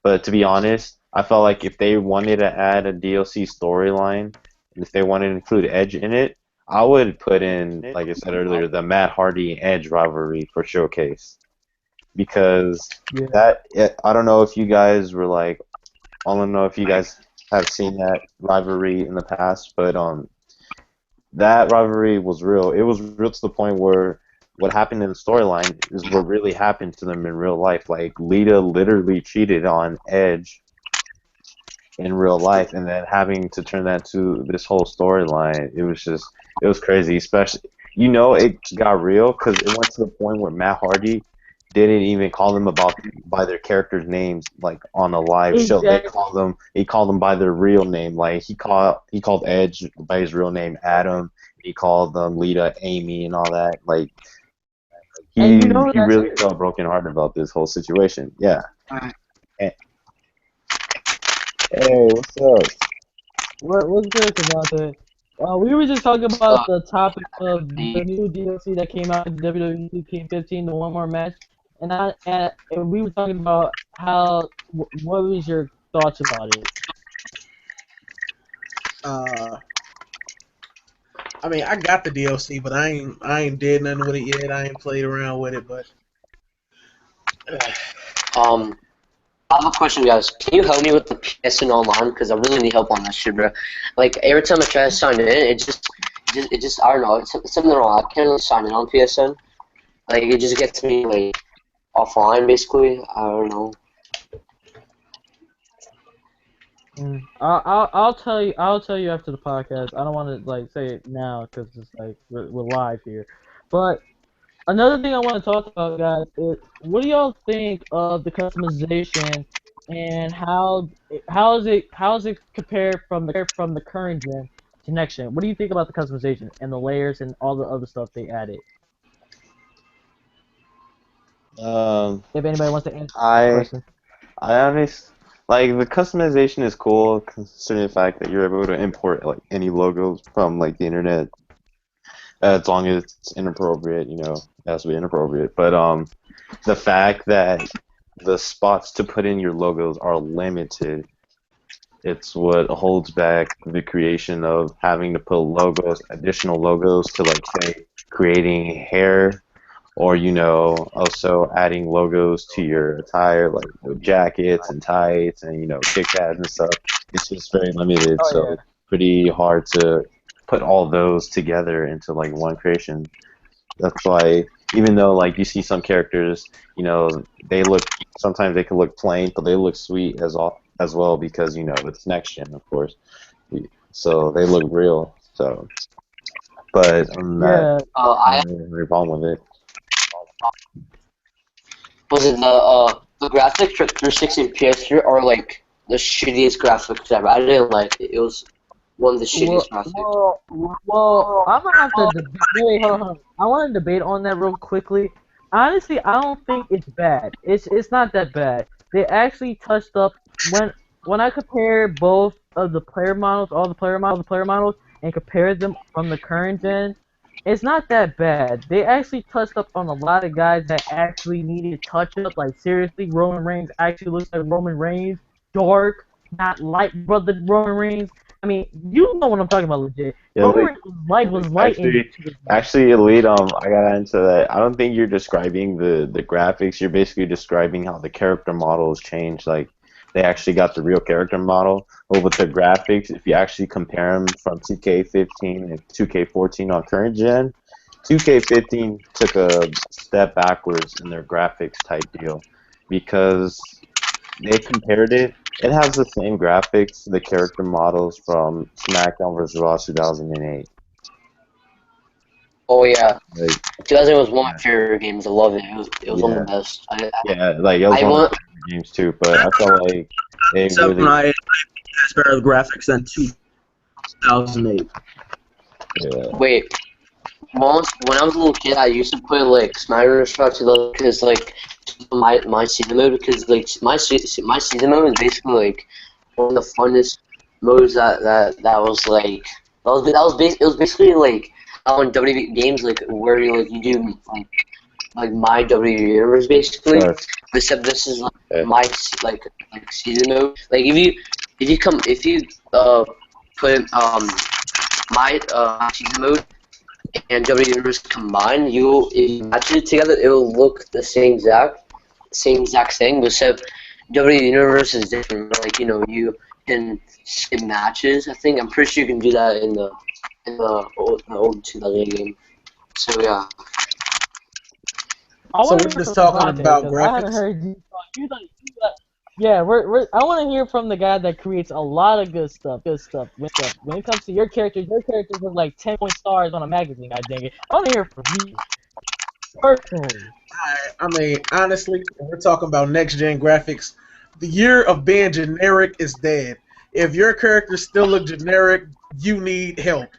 but to be honest, I felt like if they wanted to add a DLC storyline, and if they wanted to include Edge in it, I would put in, like I said earlier, the Matt Hardy and Edge rivalry for Showcase. Because Yeah. I don't know if you guys were like, I don't know if you guys have seen that rivalry in the past, but that rivalry was real. It was real to the point where what happened in the storyline is what really happened to them in real life. Like Lita literally cheated on Edge in real life, and then having to turn that to this whole storyline, it was crazy. Especially, it got real because it went to the point where Matt Hardy didn't even call them by their characters' names like on a live show. Exactly. He called them by their real name. Like he called Edge by his real name, Adam. He called Lita, Amy, and all that. Like And you know he that's really felt brokenhearted about this whole situation. Yeah. Eh, Hey, what's up? what's good about that. We were just talking about the topic of the new DLC that came out in WWE 2K15, the one more match, and we were talking about what was your thoughts about it? I mean, I got the DLC, but I ain't did nothing with it yet. I ain't played around with it, but I have a question, guys. Can you help me with the PSN Online? Because I really need help on that shit, bro. Like, every time I try to sign in, it just I don't know, it's something wrong. I can't really sign in on PSN. Like, it just gets me, like, offline, basically. I don't know. I'll tell you after the podcast. I don't want to like say it now because it's like we're live here, but another thing I want to talk about, guys, is what do y'all think of the customization and how is it compared from the current gen to next gen? What do you think about the customization and the layers and all the other stuff they added? If anybody wants to answer the I question. I honestly like the customization is cool, considering the fact that you're able to import like any logos from like the internet, as long as it's inappropriate. It has to be inappropriate. But the fact that the spots to put in your logos are limited, it's what holds back the creation of having to put additional logos to like say creating hair, or also adding logos to your attire, like jackets and tights and kick pads and stuff. It's just very limited, Oh so yeah. it's pretty hard to put all those together into like one creation. That's why, even though like you see some characters, they look sometimes they can look plain, but they look sweet as well because it's next gen, of course. So they look real. So, but I'm not Yeah. I I don't have any problem with it. was it the graphics for 360 and PS3 are like the shittiest graphics ever. I didn't like it. It was one of the shittiest graphics. I'm gonna have to wait, hold on. I want to debate on that real quickly. Honestly, I don't think it's bad. It's not that bad. They actually touched up when I compare both of the player models, all the player models, and compare them from the current gen. It's not that bad. They actually touched up on a lot of guys that actually needed touch up. Like seriously, Roman Reigns actually looks like Roman Reigns. Dark. not like Brother Roman Reigns. I mean, you know what I'm talking about, legit. Yeah, Roman like, Reigns was light in actually, Elite, I got into that. I don't think you're describing the graphics. You're basically describing how the character models change. Like, they actually got the real character model. But with the graphics, if you actually compare them from 2K15 and 2K14 on current gen, 2K15 took a step backwards in their graphics type deal because they compared it. It has the same graphics, the character models from SmackDown vs. Raw 2008. Oh yeah, Like, 2000 was one of my favorite games. I love it. It was one of yeah, the best. yeah, like it was I one of want. my favorite games too. But I felt like they Except when really, I has better graphics than 2008. yeah, Wait. Once when I was a little kid, I used to play like Smash Bros. Because like my season mode because like my season mode is basically like one of the funnest modes that was like it was basically like on WWE games like where you do like my WWE universe basically. sure. Except this is like Yeah. my like season mode. Like if you put my season mode and W Universe combined, if you match it together, it will look the same exact thing, except W Universe is different. Like you can skip matches. I think I'm pretty sure you can do that in the old 2008 game. So yeah. I So want we're to hear just from talking Devontae about because I haven't graphics. heard you talk. Yeah, I want to hear from the guy that creates a lot of good stuff. When it comes to your characters look like 10-point stars on a magazine. I dang it. I want to hear from you personally. I mean, honestly, if we're talking about next gen graphics, the year of being generic is dead. If your characters still look generic, you need help.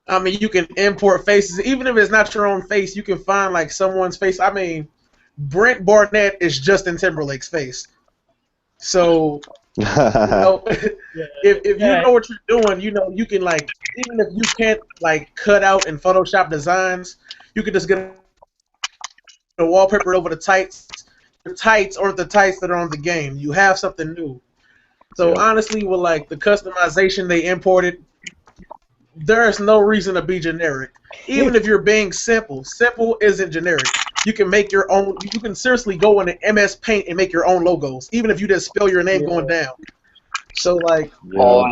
I mean, you can import faces, even if it's not your own face. You can find like someone's face. I mean, Brent Barnett is Justin Timberlake's face. So Yeah, if you yeah, know what you're doing, you can like even if you can't like cut out and Photoshop designs, you can just get a wallpaper over the tights. The tights aren't the tights that are on the game. You have something new. So Yeah. honestly, with like the customization they imported, there is no reason to be generic. Even if you're being simple, simple isn't generic. You can make your own. You can seriously go into MS Paint and make your own logos, even if you just spell your name going down. So like, Yeah.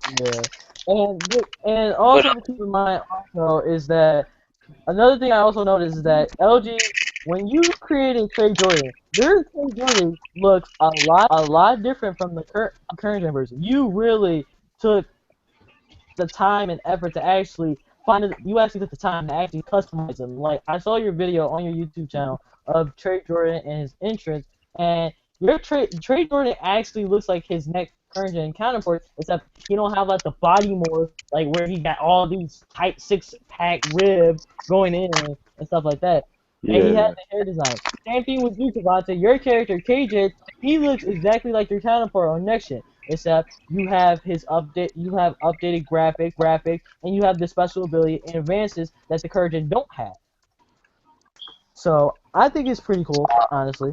yeah. And also to keep in mind also is that another thing I also noticed is that LG, when you created Trey Jordan, their Trey Jordan looks a lot different from the current gen version. You really took the time and effort to actually find it. You actually took the time to actually customize them. Like I saw your video on your YouTube channel of Trey Jordan and his entrance, and your Trey Jordan actually looks like his next current gen counterpart, except he don't have like the body more like where he got all these tight 6-pack ribs going in and stuff like that. And he Yeah. has the hair design. Same thing with you, Kavante. Your character KJ, he looks exactly like your counterpart on Next Gen, except you have updated graphics, and you have the special ability and advances that the current gen don't have. So I think it's pretty cool, honestly.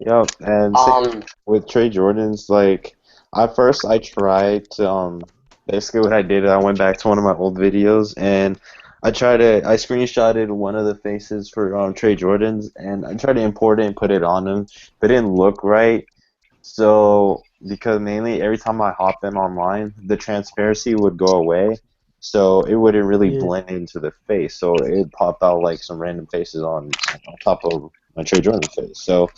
Yep. And with Trey Jordan's, like, at first I tried to, basically what I did, I went back to one of my old videos and I screenshotted one of the faces for Trey Jordan's and I tried to import it and put it on him, but it didn't look right. So, because mainly every time I hop in online, the transparency would go away, so it wouldn't really Yeah. blend into the face. So it would pop out like some random faces on top of my Trey Jordan face. So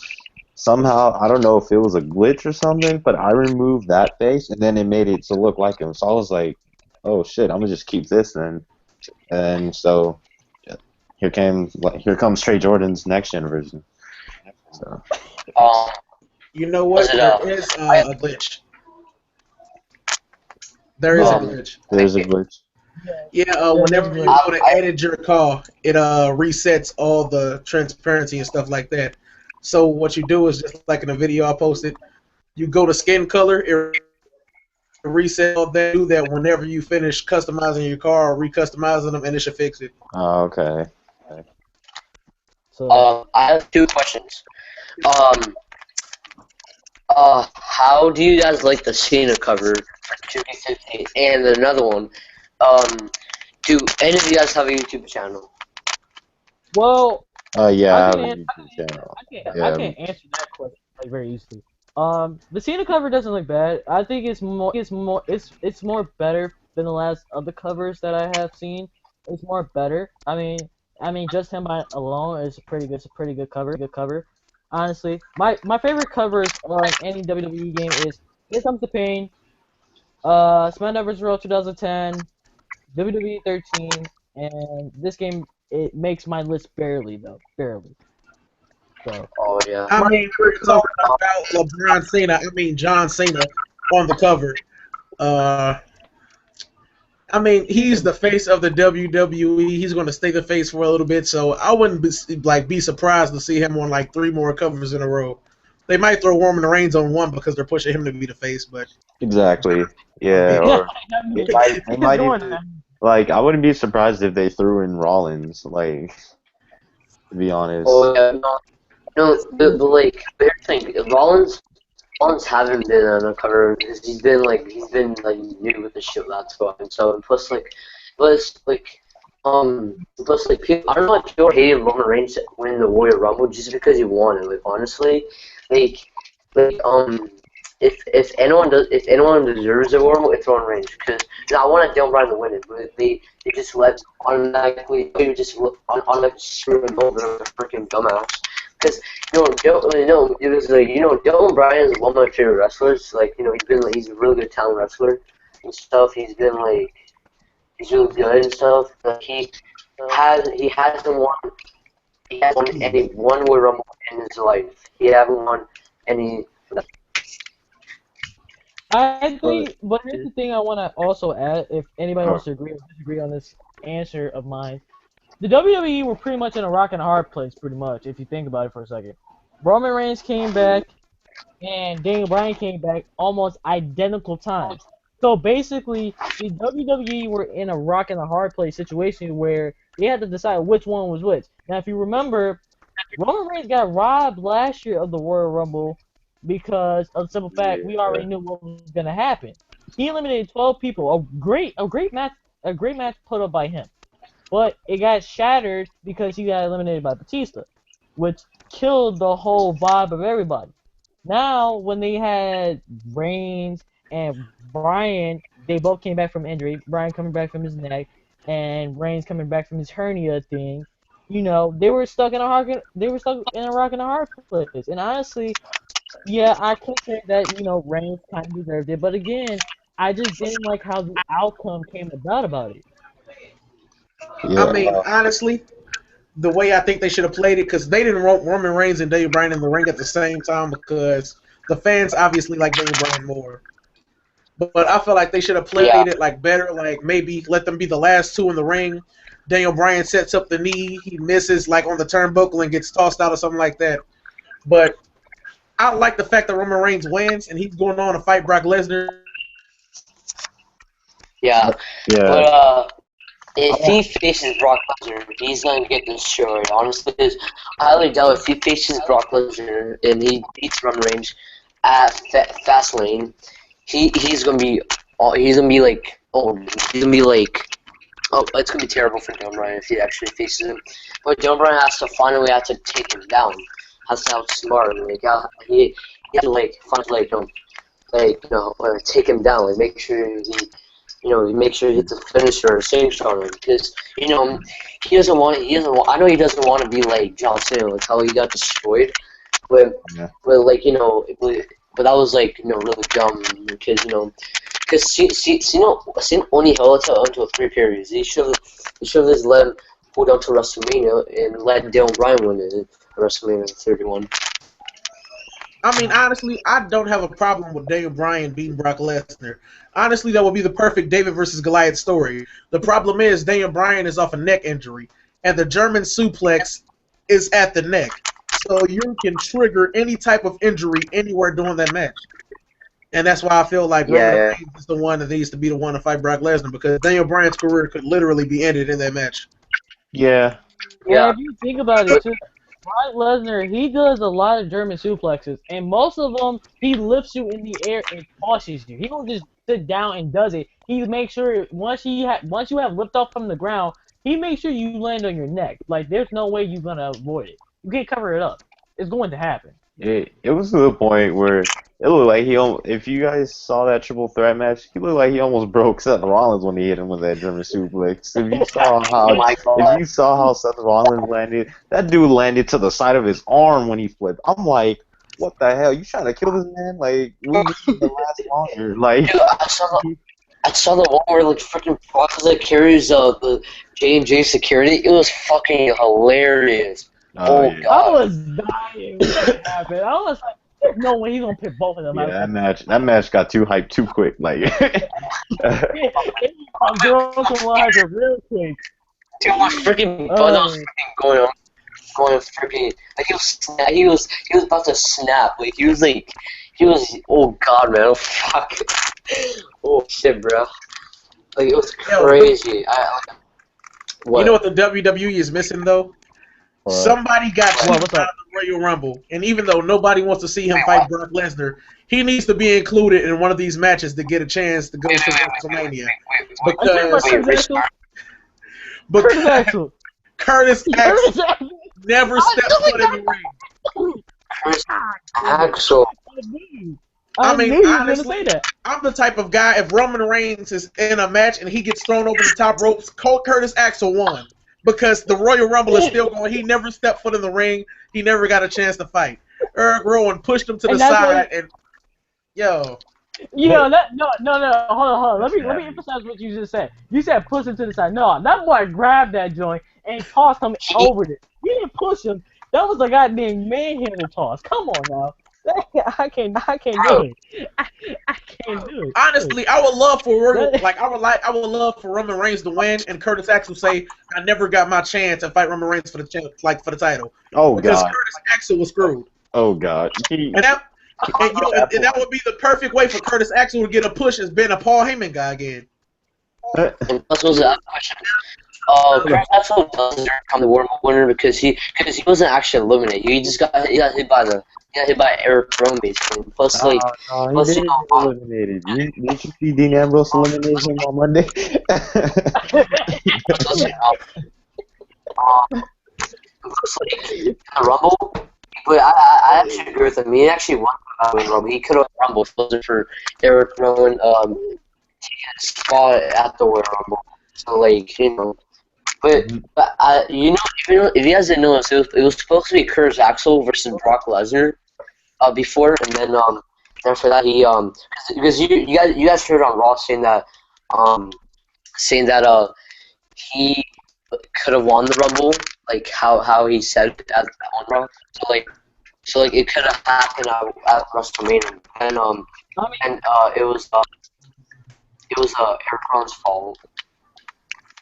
somehow, I don't know if it was a glitch or something, but I removed that face and then it made it to look like him. So I was like, oh shit, I'm gonna just keep this then. And so yeah, here comes Trey Jordan's next gen version. So you know what? There is a glitch. There is a glitch. there's a glitch. Yeah, whenever you go to edit your car, it resets all the transparency and stuff like that. So what you do is just like in the video I posted, you go to skin color, it resets all that. Do that whenever you finish customizing your car or recustomizing them, and it should fix it. Oh, okay. So I have two questions. How do you guys like the Cena cover for 2K15? And another one, do any of you guys have a YouTube channel? Well, Yeah, I I have can, a an- YouTube channel. I Yeah, can answer that question like very easily. The Cena cover doesn't look bad. I think it's more better than the last other covers that I have seen. It's more better. I mean, just him by alone is pretty good. It's a pretty good cover. Good cover. Honestly, my favorite covers on any WWE game is Here Comes the Pain, SmackDown vs. Raw 2010, WWE 13, and this game it makes my list barely though, barely. So. Oh yeah. I mean, we're talking about LeBron Cena. I mean, John Cena on the cover. I mean, he's the face of the WWE. He's going to stay the face for a little bit, so I wouldn't be surprised to see him on like 3 more covers in a row. They might throw Roman Reigns on one because they're pushing him to be the face, but exactly. Yeah, Yeah, or they might doing even, that. like, I wouldn't be surprised if they threw in Rollins, like, to be honest. Oh yeah. No, but like, here's the thing. Rollins haven't been on the cover because he's been like new with the shit that's going. So and plus people, I don't know if people hated Roman Reigns winning the Royal Rumble just because he won it. Like honestly, like if anyone deserves a Royal Rumble, it's Roman Reigns because I wanted Daniel Bryan to win it, but they just let automatically screw him over a freaking dumbass. Because it was like Dylan Bryan is one of my favorite wrestlers. Like he's a really good talent wrestler and stuff. He's really good and stuff. Like he hasn't won any one Royal Rumble in his life. He hasn't won any. I think, but here's the thing I want to also add, if anybody wants to agree or disagree on this answer of mine. The WWE were pretty much in a rock and a hard place, pretty much, if you think about it for a second. Roman Reigns came back, and Daniel Bryan came back almost identical times. So basically, the WWE were in a rock and a hard place situation where they had to decide which one was which. Now, if you remember, Roman Reigns got robbed last year of the Royal Rumble because of the simple fact we already knew what was going to happen. He eliminated 12 people, a great match put up by him. But it got shattered because he got eliminated by Batista, which killed the whole vibe of everybody. Now, when they had Reigns and Bryan, they both came back from injury. Bryan coming back from his neck, and Reigns coming back from his hernia thing. They were stuck in a rock and a hard place. And honestly, yeah, I could say that Reigns kind of deserved it. But again, I just didn't like how the outcome came about it. Yeah. I mean, honestly, the way I think they should have played it, because they didn't want Roman Reigns and Daniel Bryan in the ring at the same time because the fans obviously like Daniel Bryan more. But I feel like they should have played it like better, like maybe let them be the last 2 in the ring. Daniel Bryan sets up the knee, he misses like on the turnbuckle and gets tossed out or something like that. But I like the fact that Roman Reigns wins and he's going on to fight Brock Lesnar. Yeah. Yeah. But if he faces Brock Lesnar, he's going to get destroyed, honestly. Because I highly doubt if he faces Brock Lesnar and he beats Roman Reigns at Fastlane, he's going to be it's going to be terrible for Daniel Bryan if he actually faces him. But Daniel Bryan has to find a way to take him down. Has to outsmart him. He has to take him down. Like make sure he hits a finisher or a signature on him because he doesn't want. I know he doesn't want to be like John Cena, like how he got destroyed, but that was really dumb because Cena only held it until 3 periods. He should have just let him go down to WrestleMania and let Daniel Bryan win it at WrestleMania 31. I mean, honestly, I don't have a problem with Daniel Bryan beating Brock Lesnar. Honestly, that would be the perfect David versus Goliath story. The problem is Daniel Bryan is off a neck injury, and the German suplex is at the neck. So you can trigger any type of injury anywhere during that match. And that's why I feel like Roman Reigns is the one that needs to be the one to fight Brock Lesnar because Daniel Bryan's career could literally be ended in that match. Yeah. Yeah, if you think about it too, Brock Lesnar, he does a lot of German suplexes, and most of them he lifts you in the air and tosses you. He don't just sit down and does it. He makes sure once you have liftoff from the ground, he makes sure you land on your neck. Like there's no way you're gonna avoid it. You can't cover it up. It's going to happen. It was to the point where it looked like if you guys saw that triple threat match, he looked like he almost broke Seth Rollins when he hit him with that German suplex. Oh my God. If you saw how Seth Rollins landed, that dude landed to the side of his arm when he flipped. I'm like, what the hell? You trying to kill this man? Like, we need him to last longer. Like, Dude, I saw the one where like freaking Brock Lesnar carries the J&J security. It was fucking hilarious. Oh yeah. I God. was dying when that happened. I was like, there's no way he's gonna pick both of them out. Yeah, that match got too hyped too quick. Like, Girls can watch it real quick. Dude, my freaking butt was freaking going freaking like he was about to snap. Like he was oh God, man, oh fuck. Oh shit, bro. Like it was crazy. What? You know what the WWE is missing though? Somebody got What's out up? of the Royal Rumble, and even though nobody wants to see him fight Brock Lesnar, he needs to be included in one of these matches to get a chance to go to WrestleMania. Curtis Axel. Curtis Axel Curtis Axel. never stepped foot in the ring. Curtis Axel. I mean, knew you were gonna honestly, say that. I'm the type of guy, if Roman Reigns is in a match and he gets thrown over the top ropes, Curtis Axel won. Because the Royal Rumble is still going. He never stepped foot in the ring. He never got a chance to fight. Eric Rowan pushed him to the side, and yo. Yeah, no. Hold on. Let me emphasize what you just said. You said push him to the side. No, that boy grabbed that joint and tossed him over it. You didn't push him. That was a goddamn manhandle toss. Come on now. I can't do it. I can't do it. Honestly, I would love for I would love for Roman Reigns to win, and Curtis Axel say, "I never got my chance to fight Roman Reigns for the title." Oh because God. Curtis Axel was screwed. Oh God. And that would be the perfect way for Curtis Axel to get a push as being a Paul Heyman guy again. And plus was that question. Curtis Axel doesn't become the World winner because he wasn't actually eliminated. He just got hit by Eric Rowan basically. Plus He didn't get eliminated. Did you see Dean Ambrose eliminate him on Monday? The Rumble, but I actually agree with him. He actually won the Rumble. He could have rumbled if it wasn't for Eric Rowan taking a spot at the Royal Rumble. So like but you know, if you guys didn't know this, it was supposed to be Curtis Axel versus Brock Lesnar before, and then after that he because you guys heard on Raw saying that he could have won the Rumble, like how he said at on Raw. So it could have happened at WrestleMania, and it was Eric Rowan's fault.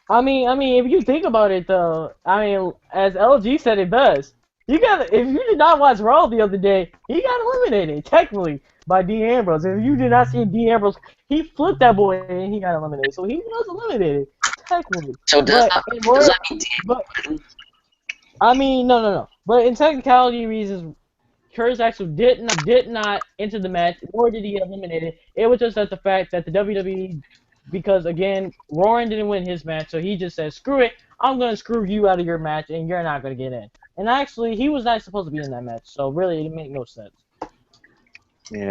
I mean, if you think about it, though, as LG said it best, if you did not watch Raw the other day, he got eliminated, technically, by Dean Ambrose. If you did not see Dean Ambrose, he flipped that boy and he got eliminated. So he was eliminated, technically. So does that mean no. But in technicality reasons, Curtis Axel did not enter the match, nor did he get eliminated. It was just at the fact that the WWE, because again, Rowan didn't win his match, so he just said, "Screw it, I'm gonna screw you out of your match, and you're not gonna get in." And actually, he was not supposed to be in that match, so really, it made no sense. Yeah.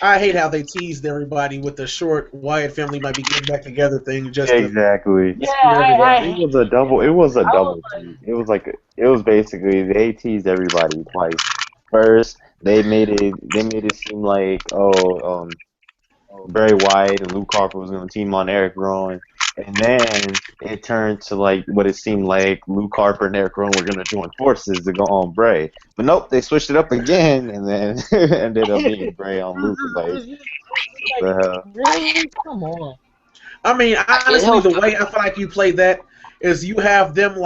I hate how they teased everybody with the short Wyatt family might be getting back together thing. Exactly. Yeah, it was a double. It was a double. It was basically they teased everybody twice. First, they made it seem like Bray Wyatt and Luke Harper was going to team on Eric Rowan, and then it turned to like what it seemed like Luke Harper and Eric Rowan were going to join forces to go on Bray. But nope, they switched it up again, and then it ended up being Bray on Luke. Really? Come on. I mean, honestly, the way I feel like you played that is you have them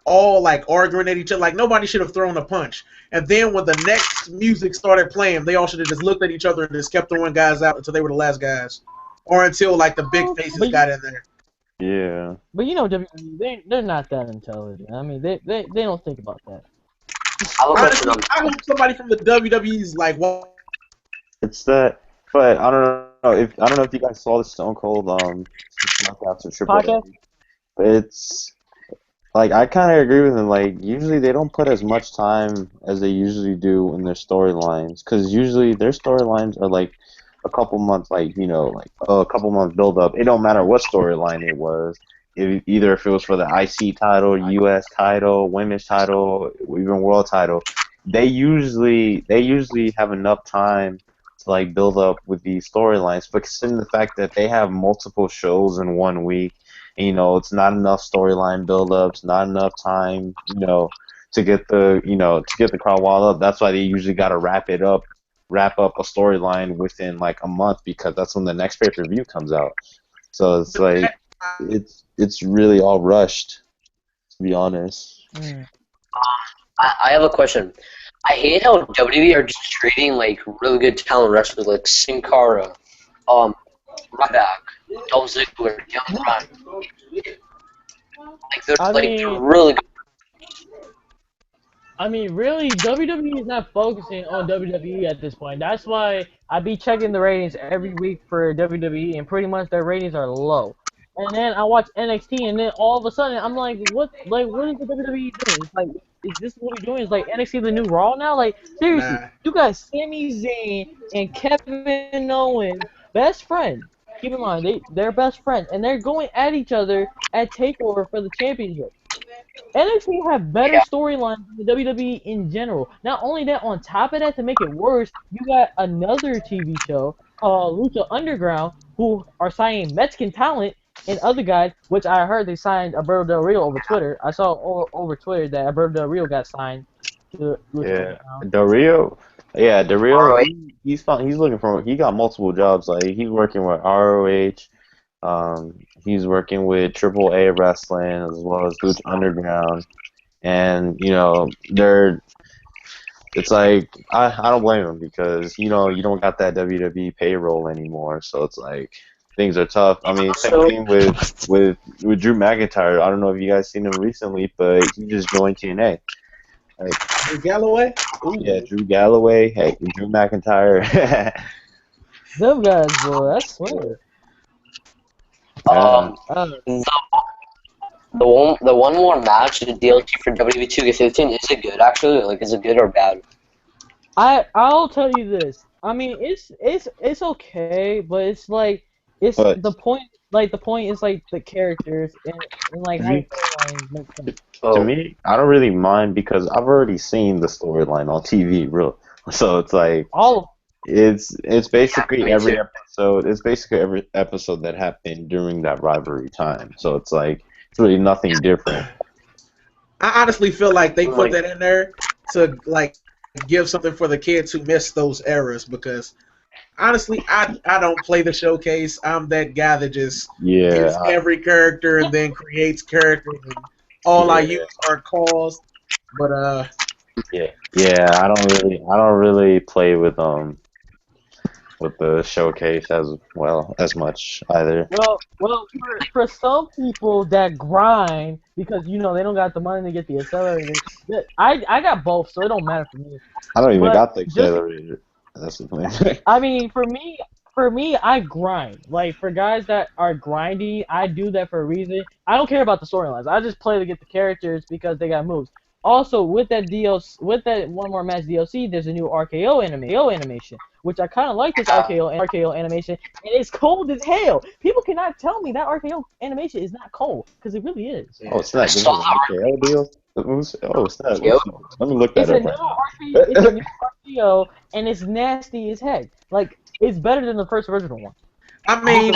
all arguing at each other. Like nobody should have thrown a punch. And then when the next music started playing, they all should have just looked at each other and just kept throwing guys out until they were the last guys, or until like the big faces got in there. Yeah. But you know, WWE, they're not that intelligent. I mean, they don't think about that. I have a question Honestly, I hope somebody from the WWE's like, well, It's that, but I don't know if you guys saw the Stone Cold knockouts or Triple Podcast? A. It's like I kind of agree with him. Like usually they don't put as much time as they usually do in their storylines, because usually their storylines are like a couple months, like like a couple months build up. It don't matter what storyline it was. Either if it was for the IC title, US title, women's title, even world title, they usually have enough time to like build up with these storylines. But considering the fact that they have multiple shows in one week, and, it's not enough storyline build-ups, not enough time, to get the crowd wild up. That's why they usually got to wrap up a storyline within like a month, because that's when the next pay-per-view comes out. So it's like it's really all rushed, to be honest. I have a question. I hate how WWE are just treating like really good talent wrestlers like Sin Cara, Ryback, Dolph Ziggler, Young Ryan. Like they're really good. I mean, really, WWE is not focusing on WWE at this point. That's why I be checking the ratings every week for WWE, and pretty much their ratings are low. And then I watch NXT, and then all of a sudden I'm like, what is the WWE doing? It's like, is this what we're doing? Is like NXT the new Raw now? Like, seriously, nah. you got Sami Zayn and Kevin Owens, best friends. Keep in mind, they're best friends, and they're going at each other at Takeover for the championship. NXT have better Yeah. storylines than the WWE in general. Not only that, on top of that, to make it worse, you got another TV show called Lucha Underground, who are signing Mexican talent and other guys, which I heard they signed Alberto Del Rio over Twitter. I saw over Twitter that Alberto Del Rio got signed to Lucha Underground. Del Rio, ROH. he's looking for, he got multiple jobs. Like he's working with ROH. He's working with Triple A Wrestling as well as Lucha Underground, and it's like I don't blame him, because you don't got that WWE payroll anymore, so it's like things are tough. I mean, same thing with Drew McIntyre. I don't know if you guys seen him recently, but he just joined TNA. Like, Drew Galloway? Ooh. yeah, Drew Galloway, hey, Drew McIntyre. Them guys, boy, I swear. The one more match, the DLC for WWE 2K15, is it good actually? Like, is it good or bad? I'll tell you this. I mean, it's okay, but it's like the point. Like the point is like the characters and like how storylines make sense. To me, I don't really mind, because I've already seen the storyline on TV, real. So it's like All it's basically me every too. episode. It's basically every episode that happened during that rivalry time. So it's like it's really nothing different. I honestly feel like they put that in there to like give something for the kids who missed those eras, because honestly, I don't play the showcase. I'm that guy that just gets every character and then creates characters, and all I use are calls. But Yeah. I don't really play with the showcase as much either. well, for some people that grind because they don't got the money to get the accelerator. I got both, so it don't matter for me. I don't even But got the accelerator. That's the thing. I mean, for me, I grind. Like for guys that are grinding, I do that for a reason. I don't care about the storylines. I just play to get the characters because they got moves. Also, with that one more match DLC, there's a new RKO animation, which I kind of like this RKO animation, and it's cold as hell. People cannot tell me that RKO animation is not cold, because it really is. Oh, it's not. This is an RKO deal. Oh, it's not. Let me look that It's up. a new RKO, and it's nasty as heck. Like, it's better than the first original one. I mean,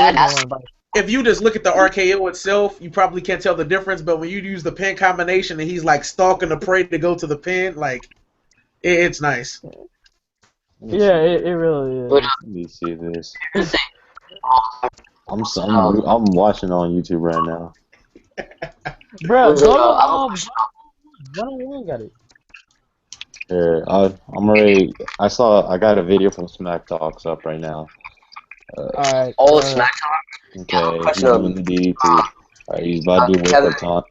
if you just look at the RKO itself, you probably can't tell the difference. But when you use the pin combination and he's like stalking the prey to go to the pin, like it's nice. Yeah, it really is. Let me see this. I'm watching on YouTube right now. Bro, one got it. Here, I'm already. I got a video from Smack Talks up right now. Alright. All the Smack Okay, he's question doing the DDT. Alright, he's about to do wake up time.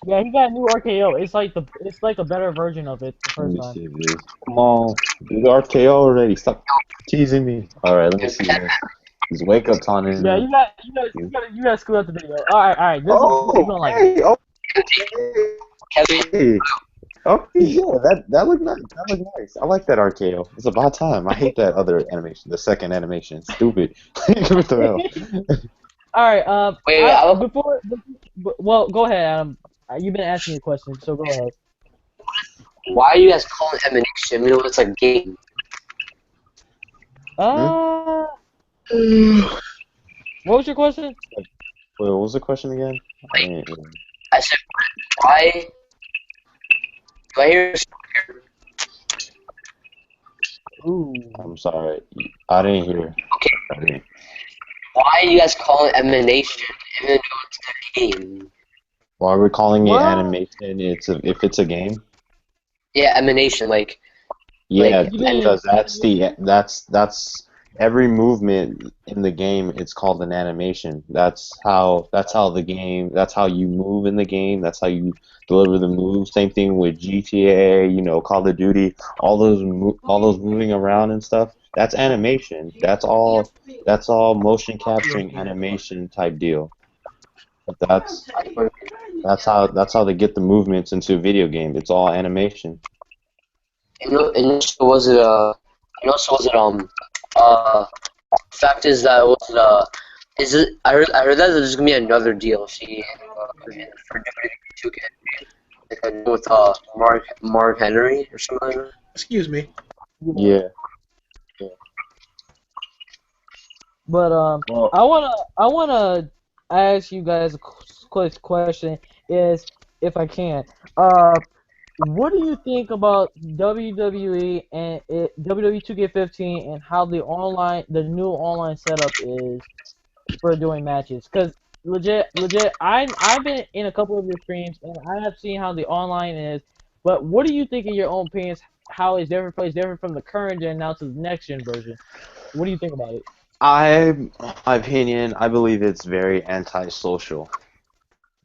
Yeah, he got a new RKO. It's like a better version of it the Let first me time. see this. Come on, do the RKO already. Stop teasing me. All right, let me see this. These wake up taunting Yeah, him. you got to screw up the video. All right. This is Oh, gonna like it. hey, Kevin, okay. Oh yeah, that looked nice. That looked nice. I like that RKO. It's about time. I hate that other animation, the second animation. Stupid. What the hell? All right. wait, I have Well, go ahead, Adam. You've been asking me a question, so go ahead. why are you guys calling Emanation? You know, it's a game. Uh, what was your question? Wait, what was the question again? I didn't hear. I said, why do I hear Ooh. I'm sorry. I didn't hear. okay, I didn't. why are you guys calling Emanation even though it's a game? Why are we calling it What? animation? If it's a game. Yeah, Emanation, like Yeah, You mean? because that's every movement in the game. It's called an animation. That's how the game. That's how you move in the game. That's how you deliver the moves. Same thing with GTA. Call of Duty. All those moving around and stuff. That's animation. That's all. That's all motion capturing animation type deal. But that's how they get the movements into a video game. It's all animation. and also was it fact is that was it is it I heard that there's gonna be another DLC for WWE 2K, like with Mark Henry or something like that. Excuse me. Yeah. But Well, I wanna ask you guys a quick question, is if I can. What do you think about WWE and WWE 2K15 and how the new online setup is for doing matches? Because legit, I've been in a couple of your streams and I have seen how the online is. But what do you think in your own opinions? How is different from the current gen now to the next gen version? What do you think about it? my opinion, I believe it's very antisocial,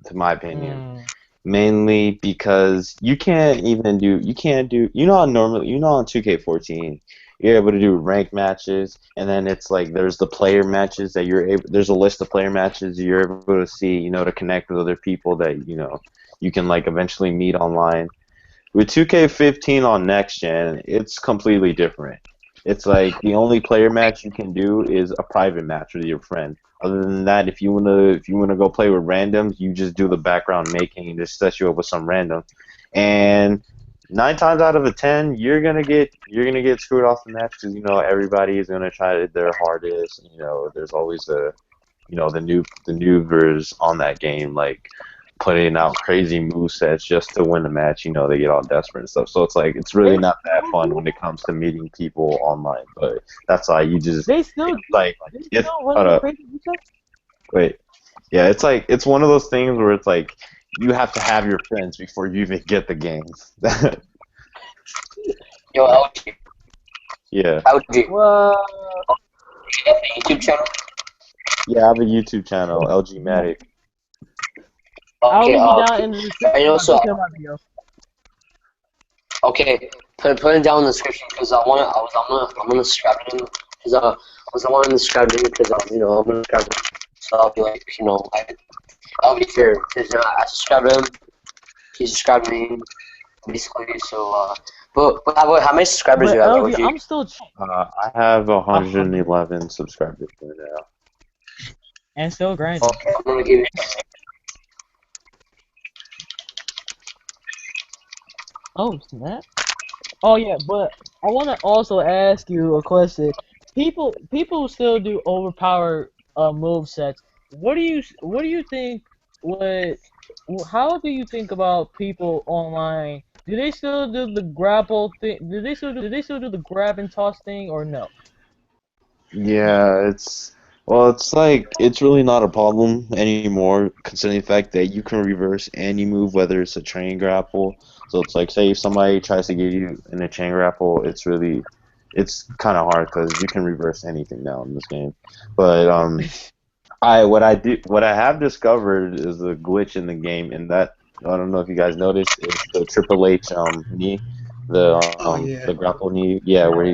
to my opinion. Mm, Mainly because you can't do, on 2K14, you're able to do rank matches, and then it's like there's the player matches there's a list of player matches you're able to see, to connect with other people that, you can like eventually meet online. With 2K15 on next gen, it's completely different. It's like the only player match you can do is a private match with your friend. Other than that, if you wanna go play with randoms, you just do the background making and just set you up with some random. And 9 times out of 10, you're gonna get screwed off the match because everybody is gonna try their hardest. There's always the noobers on that game, like putting out crazy move sets just to win the match. They get all desperate and stuff. So it's like it's really not that fun when it comes to meeting people online. But that's why you just they still it's like they it's still run hold the up, crazy reset? wait. Yeah, it's like it's one of those things where it's like you have to have your friends before you even get the games. Yo, LG, Yeah. LG, Well, you have a YouTube channel? Yeah, I have a YouTube channel, LG Matic. I'll Okay, leave it down in the description. and also, I'll check my video. okay, put it down in the description because I'm gonna subscribe to him because I want to subscribe to him because I'm gonna subscribe to him. So I'll be like, I'll be fair because I subscribe to him, he subscribed to me, basically. So but how many subscribers But do you have, LG, LG? I'm still I have 111 subscribers right now. and still grinding. Okay, I'm gonna give you. Oh snap! Oh yeah, but I want to also ask you a question. People still do overpowered move sets. What do you think would how do you think about people online? Do they still do the grapple thing? Do they still do the grab and toss thing or no? Yeah, it's like it's really not a problem anymore, considering the fact that you can reverse any move, whether it's a chain grapple. So it's like, say if somebody tries to get you in a chain grapple, it's kind of hard because you can reverse anything now in this game. But what I have discovered is a glitch in the game, and I don't know if you guys noticed, it's the Triple H knee, Yeah. the grapple knee, yeah, where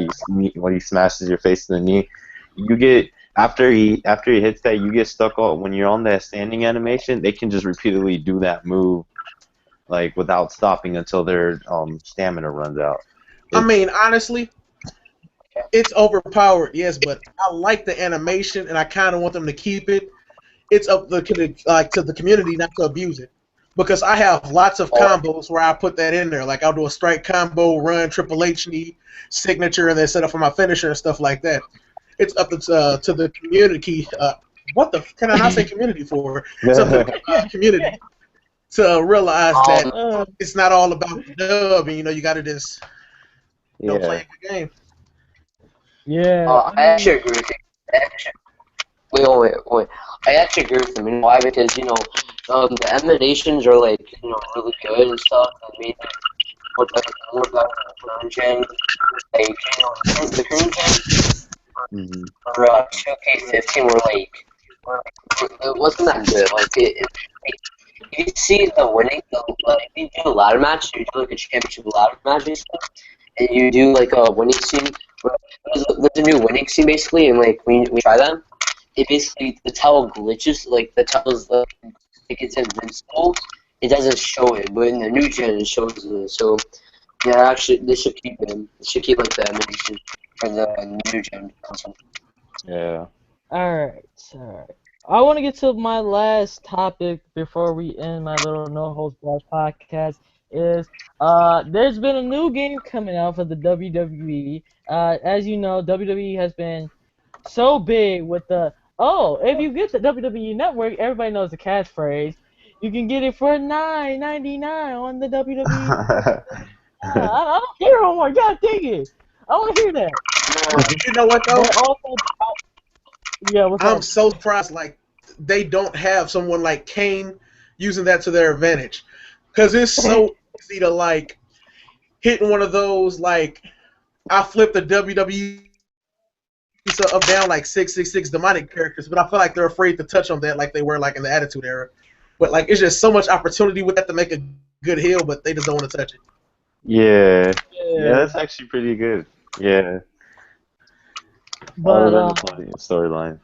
he smashes your face to the knee. You get after he hits that, you get stuck on when you're on that standing animation. They can just repeatedly do that move like without stopping until their stamina runs out. I mean, honestly, it's overpowered, yes, but I like the animation, and I kind of want them to keep it. It's up to the community not to abuse it, because I have lots of combos where I put that in there. Like I'll do a strike combo, run, Triple H knee, signature, and then set up for my finisher and stuff like that. It's up to the community. What the can I not say community for? It's up to the community to realize that it's not all about the dub, and you got to just play a good game. Yeah. I actually agree with you. Wait. I actually agree with them. You know why? Because the animations are like really good and stuff. And made them more better than the current gen. Like the current gen for 2K15 were like it wasn't that good. Like you see the winning, like you do a ladder match, you do like a championship ladder match and stuff, and you do like a winning scene. There's a new winning scene basically, and like when we try that, it basically the towel glitches, like the towel's like it's invincible. It doesn't show it, but in the new gen it shows it. So yeah, actually they should keep it. They should keep like the animation for the new gen console. Yeah. Alright. I want to get to my last topic before we end my little No Holds Barred podcast. There's been a new game coming out for the WWE. As you know, WWE has been so big with if you get the WWE Network, everybody knows the catchphrase. You can get it for $9.99 on the WWE. I don't hear no more. God dang it! I want to hear that. You know what though? What's I'm up? so surprised like they don't have someone like Kane using that to their advantage, because it's so easy to like hit one of those like I flipped the WWE up down like 666 demonic characters, but I feel like they're afraid to touch on that like they were like in the Attitude Era. But like it's just so much opportunity with that to make a good heel, but they just don't want to touch it. Yeah, that's actually pretty good. Yeah. But storyline.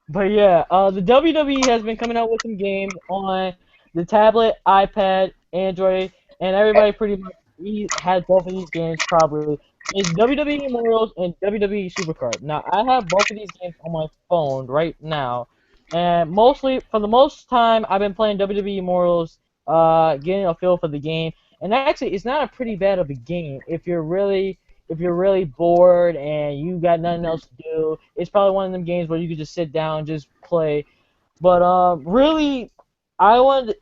But yeah, the WWE has been coming out with some games on the tablet, iPad, Android, and everybody pretty much has both of these games probably. It's WWE Immortals and WWE Supercard. Now, I have both of these games on my phone right now, and for the most time, I've been playing WWE Immortals, getting a feel for the game. And actually, it's not a pretty bad of a game if you're really bored and you got nothing else to do. It's probably one of them games where you could just sit down and just play. But really, I wanted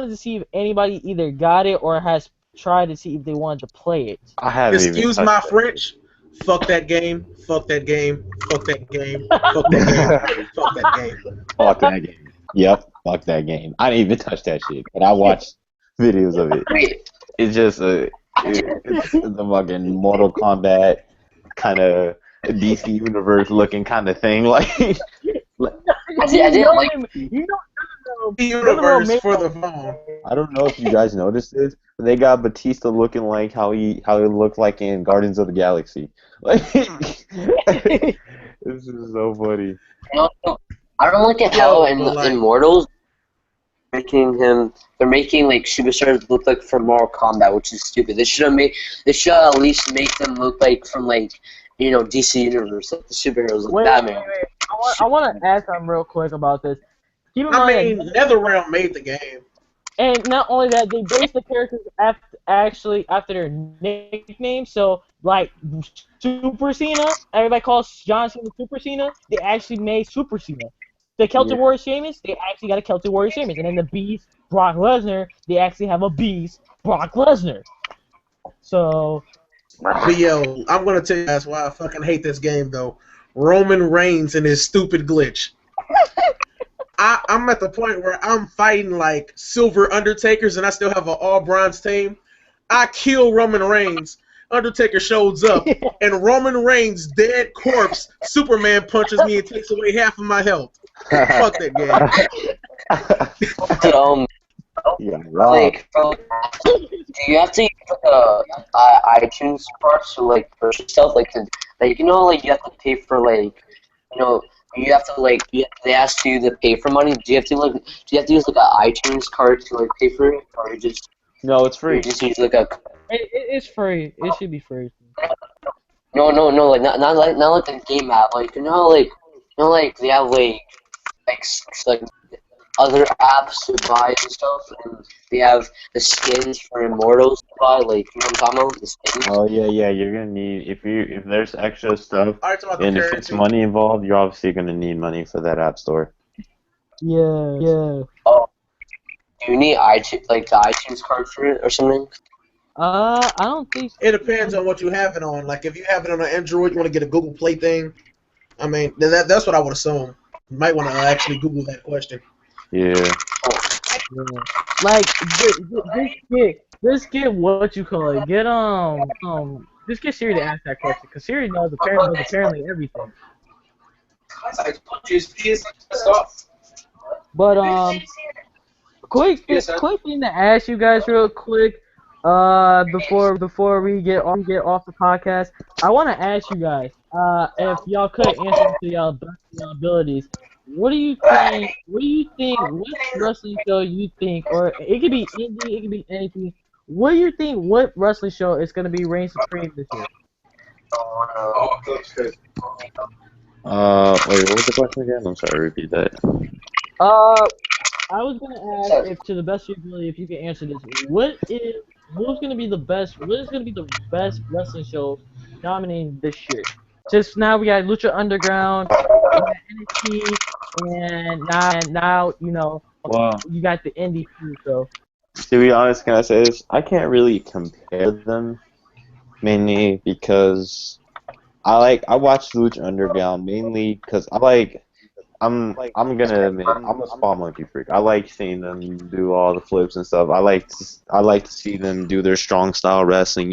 to see if anybody either got it or has tried to see if they wanted to play it. I haven't even Excuse touched my that. French. Fuck that game. Fuck that game. Fuck that game. Fuck that game. Fuck that game. Fuck that game. Yep, fuck that game. I didn't even touch that shit, but I watched videos of it. Wait, It's just it's the fucking Mortal Kombat kind of DC Universe looking kind of thing. Like I didn't like. The universe for the phone. I don't know if you guys noticed this, but they got Batista looking like how he looked like in Guardians of the Galaxy. Like this is so funny. I don't like it how in like- Immortals they're making like superstars look like from Mortal Kombat, which is stupid. They should at least make them look like from like DC Universe, like the superheroes like Batman. Wait. I want to add something real quick about this. Keep in I mind mean, NetherRealm made the game. and not only that, they base the characters after their nickname. So, like Super Cena, everybody calls John Cena Super Cena. They actually made Super Cena. The Celtic Warrior Sheamus, they actually got a Celtic Warrior Sheamus. And then the Beast, Brock Lesnar, they actually have a Beast, Brock Lesnar. So, But yo, I'm gonna tell you that's why I fucking hate this game though. Roman Reigns and his stupid glitch. I'm at the point where I'm fighting like silver Undertakers and I still have an all bronze team. I kill Roman Reigns. Undertaker shows up and Roman Reigns' dead corpse Superman punches me and takes away half of my health. Fuck that game. Yeah, robbed. Like, do you have to use like iTunes card to like purchase stuff? Like like you have to pay for you know, you have to they ask you to pay for money. Do you have to do you have to use like an iTunes card to like pay for it, or No, it's you free. just use like a It's free. It should be free. no like not like a game app like like they have like other apps to buy and stuff, and they have the skins for Immortals to buy, like, you know what I'm talking about? The skins. Oh yeah. You're gonna need if there's extra stuff Alright, talking about the and if it's currency. money involved, you're obviously gonna need money for that app store. Yeah. Oh, do you need iTunes, like, the iTunes card for it or something? I don't think. It depends on what you have it on. Like if you have it on an Android, you want to get a Google Play thing. I mean, that's what I would assume. You might want to actually Google that question. Yeah. Yeah. Like, just get what you call it. Just get Siri to ask that question, because Siri knows apparently everything. But quick thing to ask you guys real quick. Before we get off the podcast, I want to ask you guys. If y'all could answer to y'all best of your abilities. What do you think? What wrestling show you think, or it could be indie, it could be anything. What do you think? What wrestling show is gonna be reign supreme this year? Wait, what was the question again? I'm sorry, repeat that. I was gonna ask if, to the best of your ability, if you can answer this. Who's gonna be the best? What is gonna be the best wrestling show dominating this year? Just now we got Lucha Underground, we got NXT, and now Well, you got the indie too. So to be honest, can I say this? I can't really compare them, mainly because I watch Lucha Underground mainly because I'm gonna admit I'm a spot monkey freak. I like seeing them do all the flips and stuff. I like to see them do their strong style wrestling.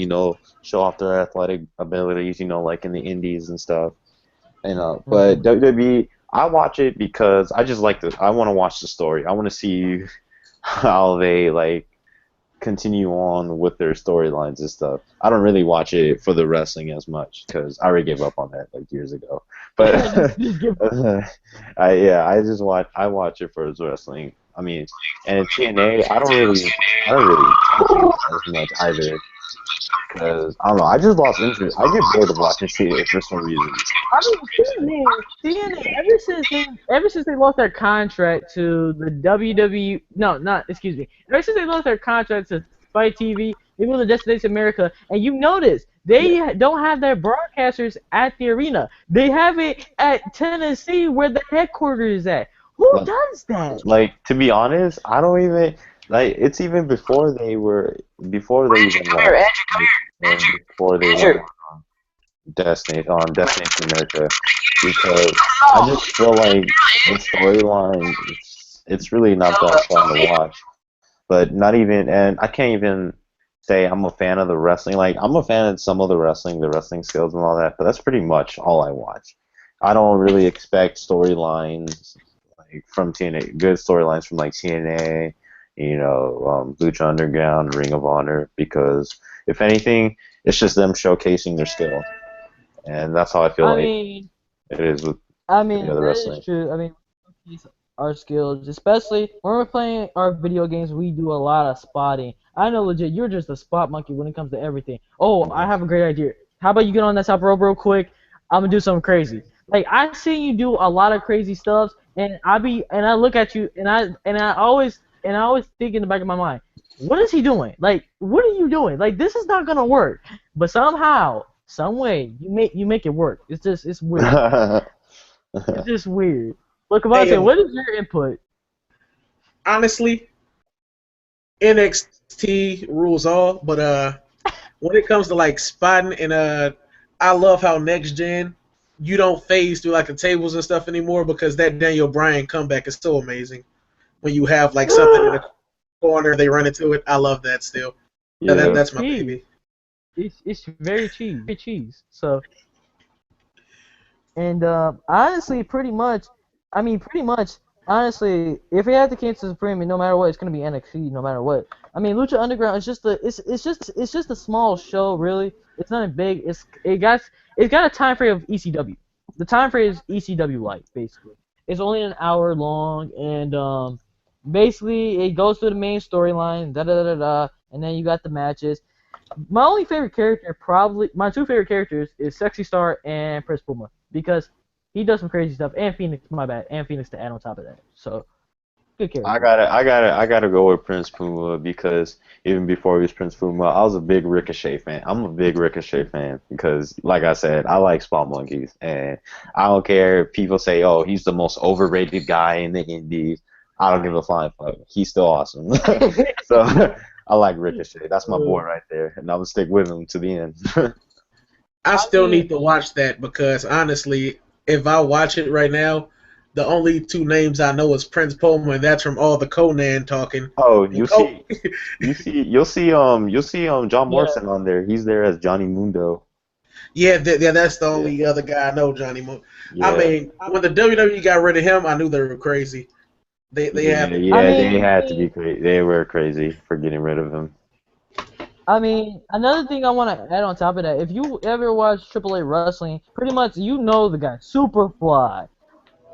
Show off their athletic abilities. Like in the indies and stuff. But WWE, I watch it because I just I want to watch the story. I want to see how they continue on with their storylines and stuff. I don't really watch it for the wrestling as much because I already gave up on that years ago. But I watch it for the wrestling. I mean, and TNA, I don't really touch it as much either. Because I don't know, I just lost interest. I get bored of watching TNA for some reason. I mean, TNA, ever since they lost their contract to the WWE, no, not excuse me. Ever since they lost their contract to Spike TV, they moved to Destination America, and you notice they don't have their broadcasters at the arena. They have it at Tennessee, where the headquarters is at. Who does that? To be honest, I don't even it's even before they even before they went on Destination America, because I just feel like the storyline it's really not that fun to watch. But not even, and I can't even say I'm a fan of the wrestling. I'm a fan of some of the wrestling skills and all that, but that's pretty much all I watch. I don't really expect storylines from TNA, good storylines from TNA, Lucha Underground, Ring of Honor, because if anything, it's just them showcasing their skill, and that's how I feel it is with the other wrestling. That is true. I mean, our skills, especially when we're playing our video games, we do a lot of spotting. I know, legit, you're just a spot monkey when it comes to everything. Oh, I have a great idea. How about you get on that top rope real quick? I'm gonna do something crazy. I see you do a lot of crazy stuff, and I look at you, and I always think in the back of my mind, what is he doing? What are you doing? This is not gonna work. But somehow, some way, you make it work. It's weird. It's just weird. Look, Devontae, what is your input? Honestly, NXT rules all, but when it comes to spotting and I love how next gen you don't phase through the tables and stuff anymore, because that Daniel Bryan comeback is so amazing. When you have something in the corner, they run into it. I love that still. Yeah. That's my baby. It's very cheese. So, and honestly, pretty much, honestly, if it had to came to Supreme, no matter what, it's gonna be NXT, no matter what. I mean, Lucha Underground is just it's just a small show, really. It's nothing big. It's got a time frame of ECW. The time frame is ECW like, basically. It's only an hour long, and basically it goes through the main storyline, da da da da, and then you got the matches. My only favorite character, probably my two favorite characters, is Sexy Star and Prince Puma because he does some crazy stuff, and Phoenix, my bad, and Phoenix to add on top of that. So good character. I gotta go with Prince Puma because even before he was Prince Puma, I was a big Ricochet fan. I'm a big Ricochet fan because, like I said, I like Spot Monkeys, and I don't care if people say, "Oh, he's the most overrated guy in the Indies." I don't give a flying fuck. He's still awesome. So I like Ricochet. That's my boy right there, and I'm gonna stick with him to the end. I still need to watch that because honestly, if I watch it right now, the only two names I know is Prince Puma, and that's from all the Conan talking. Oh, And Co- you'll see John Morrison on there. He's there as Johnny Mundo. yeah, that's the only other guy I know, Johnny Moon. Yeah. I mean, when the WWE got rid of him, I knew they were crazy. They yeah, had yeah, I mean, they had to be crazy. They were crazy for getting rid of him. I mean, another thing I want to add on top of that, if you ever watch AAA wrestling, pretty much you know the guy, Superfly,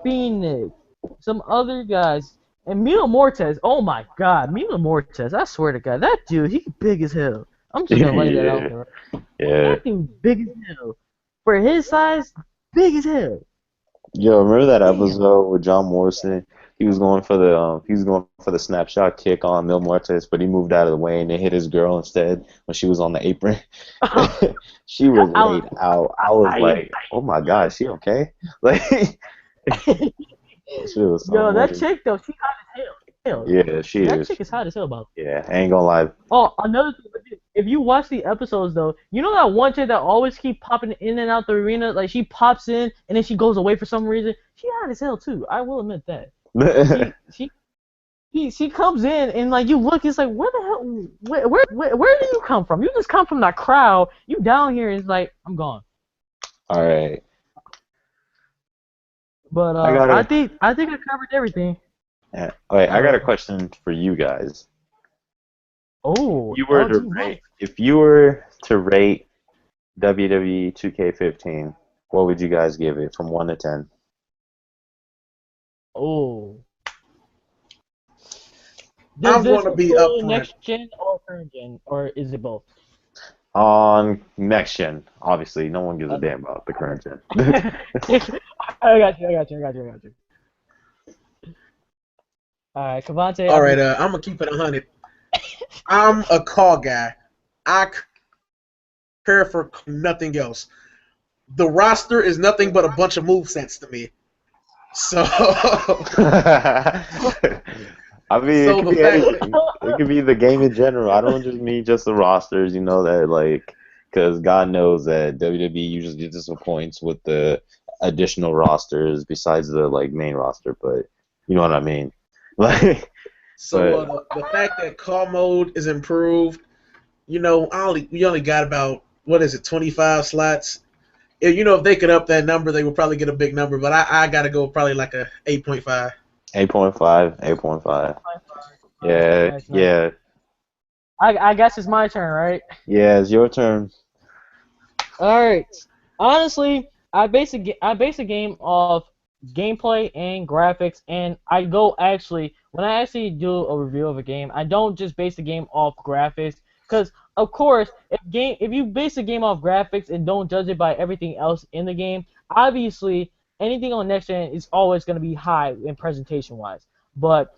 Phoenix, some other guys, and Milo Mortez. Oh my God, Milo Mortez! I swear to God, that dude, he big as hell. I'm just gonna lay that out there. Yeah. That dude big as hell. For his size, big as hell. Yo, remember that Damn. episode with John Morrison? He was going for the snapshot kick on Mil Muertes, but he moved out of the way and they hit his girl instead when she was on the apron. She was laid out. I was like, oh my God, is she okay? Like, she was so Yo, that weird. chick though, she hot as hell. Yeah, she That is. chick is hot as hell, about. Yeah, I ain't gonna lie. Oh, another thing, if you watch the episodes though, you know that one chick that always keep popping in and out the arena, like she pops in and then she goes away for some reason. She hot as hell too. I will admit that. She comes in and like you look, it's like where the hell, where do you come from? You just come from that crowd. You down here, and it's like I'm gone. All right. But I think I covered everything. Yeah. Wait, I got a question for you guys. Oh, If you were to rate WWE 2K15, what would you guys give it from 1 to 10? Oh. I'm Does this gonna be include upfront. next gen or current gen, or is it both? On next gen, obviously, no one gives a damn about the current gen. I got you. Alright, Cavante. all right. I'm gonna keep it 100. I'm a call guy. I care for nothing else. The roster is nothing but a bunch of movesets to me. So I mean, So it could the be fact anything. It could be the game in general. I don't just mean just the rosters, you know, that like, because God knows that WWE usually disappoints with the additional rosters besides the like main roster, but you know what I mean. Like, the fact that call mode is improved, you know, we only got about 25 slots. If they could up that number, they would probably get a big number. But I gotta go probably like a 8.5. 8.5. Yeah, Nice. yeah, I guess it's my turn, right? yeah. It's your turn. Alright. Honestly, I base a game off gameplay and graphics, and I go actually when I actually do a review of a game, I don't just base the game off graphics, because of course, if you base the game off graphics and don't judge it by everything else in the game, obviously anything on next gen is always going to be high in presentation wise. But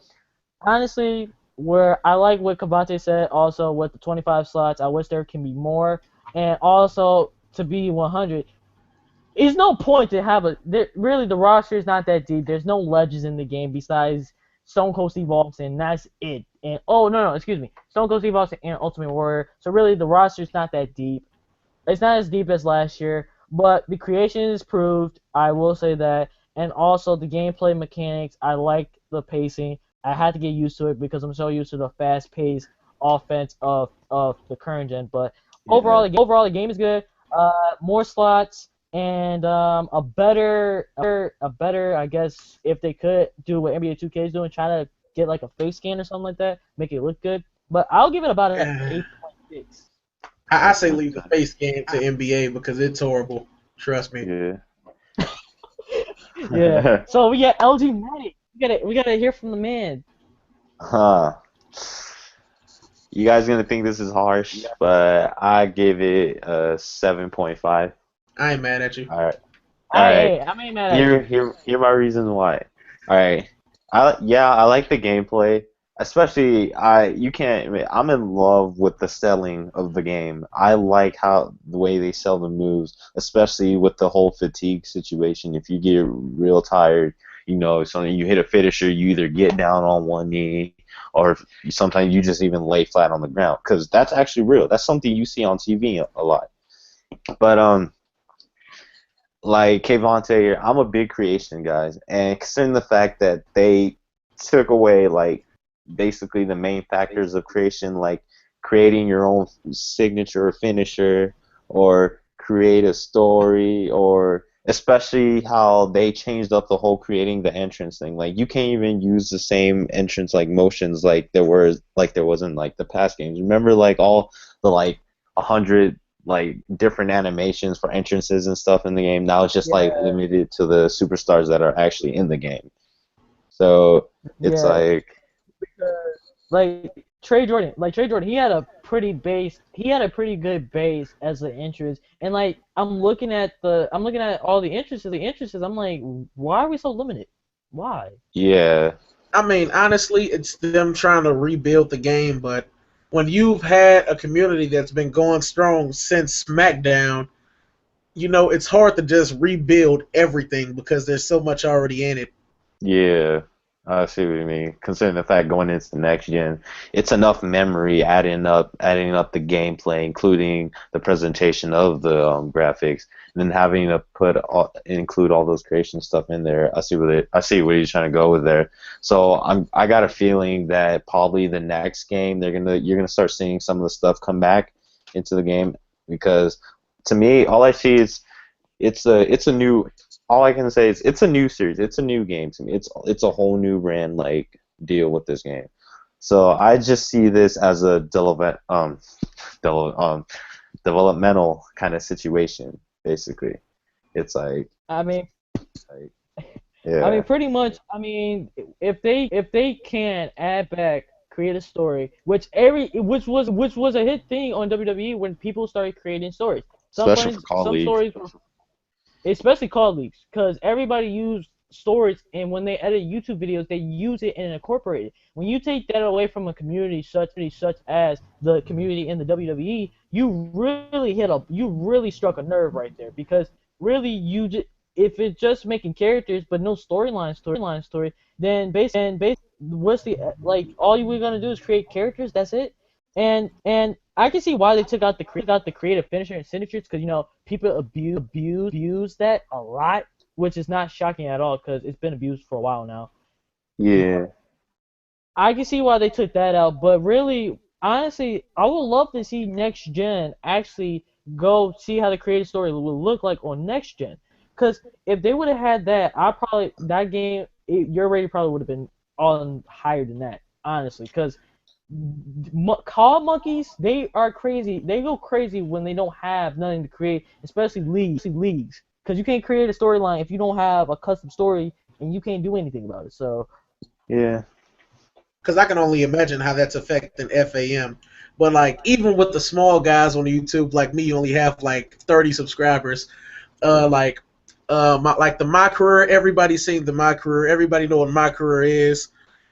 honestly, where I like what Cavante said, also with the 25 slots, I wish there can be more, and also to be 100. There's no point to have really the roster is not that deep. There's no legends in the game besides Stone Cold Steve Austin. That's it. And excuse me, Stone Cold Steve Austin and Ultimate Warrior. So really the roster is not that deep. It's not as deep as last year, but the creation is proved. I will say that, and also the gameplay mechanics. I like the pacing. I had to get used to it because I'm so used to the fast-paced offense of the current gen. But overall, the game is good. More slots. and a better, I guess, if they could do what NBA 2K is doing, try to get like a face scan or something like that, make it look good. But I'll give it about an I, 8.6. I say leave the face game to NBA because it's horrible. Trust me. Yeah. Yeah. So we got LG Matic. We gotta hear from the man. Huh. You guys gonna think this is harsh, but I give it a 7.5. I ain't mad at you. All right. All right. I ain't mad at you. Here my reasons why. All right. I like the gameplay, especially I'm in love with the selling of the game. I like how the way they sell the moves, especially with the whole fatigue situation. If you get real tired, something you hit a finisher, you either get down on one knee or sometimes you just even lay flat on the ground because that's actually real. That's something you see on TV a lot. But like Kayvante, I'm a big creation guys, and considering the fact that they took away like basically the main factors of creation, like creating your own signature finisher or create a story, or especially how they changed up the whole creating the entrance thing. Like you can't even use the same entrance like motions like there was in like the past games. Remember like all the like 100 like different animations for entrances and stuff in the game. Now it's just like limited to the superstars that are actually in the game. So it's like Trey Jordan, he had a pretty good base as an entrance, and like I'm looking at all the entrances, I'm like, why are we so limited? Why? Yeah. I mean, honestly, it's them trying to rebuild the game, but when you've had a community that's been going strong since SmackDown, it's hard to just rebuild everything because there's so much already in it. Yeah, I see what you mean. Considering the fact going into the next gen, it's enough memory adding up the gameplay, including the presentation of the graphics, and then having to include all those creation stuff in there. I see where you're trying to go with there. So I got a feeling that probably the next game you're gonna start seeing some of the stuff come back into the game, because to me all I see is it's a new. All I can say is it's a new series. It's a new game to me. It's a whole new brand like deal with this game. So I just see this as a developmental kind of situation. Basically, it's like I mean, yeah. I mean, pretty much. I mean, if they can add back, create a story, which was a hit thing on WWE when people started creating stories. Especially for COD League. Stories, especially COD Leagues, because everybody used stories, and when they edit YouTube videos, they use it and incorporate it. When you take that away from a community such as the community in the WWE, you really struck a nerve right there, because really if it's just making characters but no story, then basically what's the like all we're gonna do is create characters, that's it. And I can see why they took out the creative finisher and signatures, because people abuse that a lot, which is not shocking at all because it's been abused for a while now. Yeah. I can see why they took that out, but really, honestly, I would love to see next gen actually go see how the creative story will look like on next gen. Because if they would have had that, your rating probably would have been on higher than that, honestly, because call monkeys, they are crazy. They go crazy when they don't have nothing to create, especially leagues. Because you can't create a storyline if you don't have a custom story, and you can't do anything about it. So yeah. Because I can only imagine how that's affecting FAM. But like even with the small guys on YouTube, like me, only have like 30 subscribers. My career, everybody's seen the my career. Everybody know what my career is.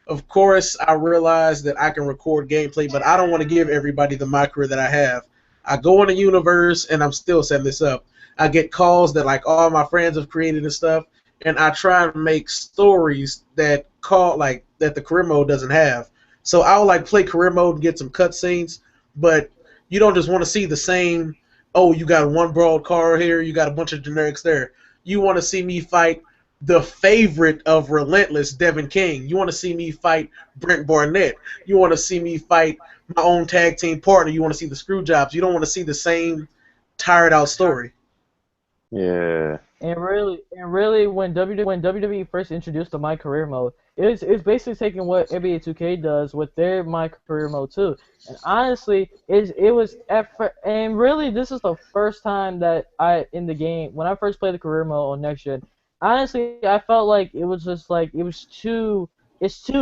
Of course, I realize that I can record gameplay, but I don't want to give everybody the my career that I have. I go in the universe, and I'm still setting this up. I get calls that like all my friends have created and stuff, and I try to make stories that the career mode doesn't have. So I'll like play career mode and get some cutscenes, but you don't just want to see the same. Oh, you got one broad car here, you got a bunch of generics there. You want to see me fight the favorite of Relentless, Devin King. You want to see me fight Brent Barnett. You want to see me fight my own tag team partner. You want to see the screw jobs. You don't want to see the same tired out story. Yeah. And really, when WWE first introduced the My Career mode, it's basically taking what NBA 2K does with their My Career mode too. And honestly, it was effort. And really, this is the first time that in the game when I first played the career mode on next gen. Honestly, I felt like it was just like it's too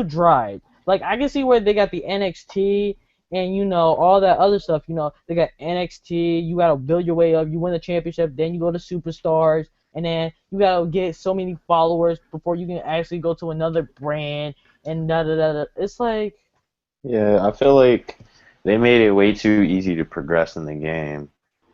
dry. Like I can see where they got the NXT and all that other stuff. They got NXT. You gotta build your way up. You win the championship, then you go to superstars, and then you gotta get so many followers before you can actually go to another brand and da da da da. It's like, Yeah, I feel like they made it way too easy to progress in the game.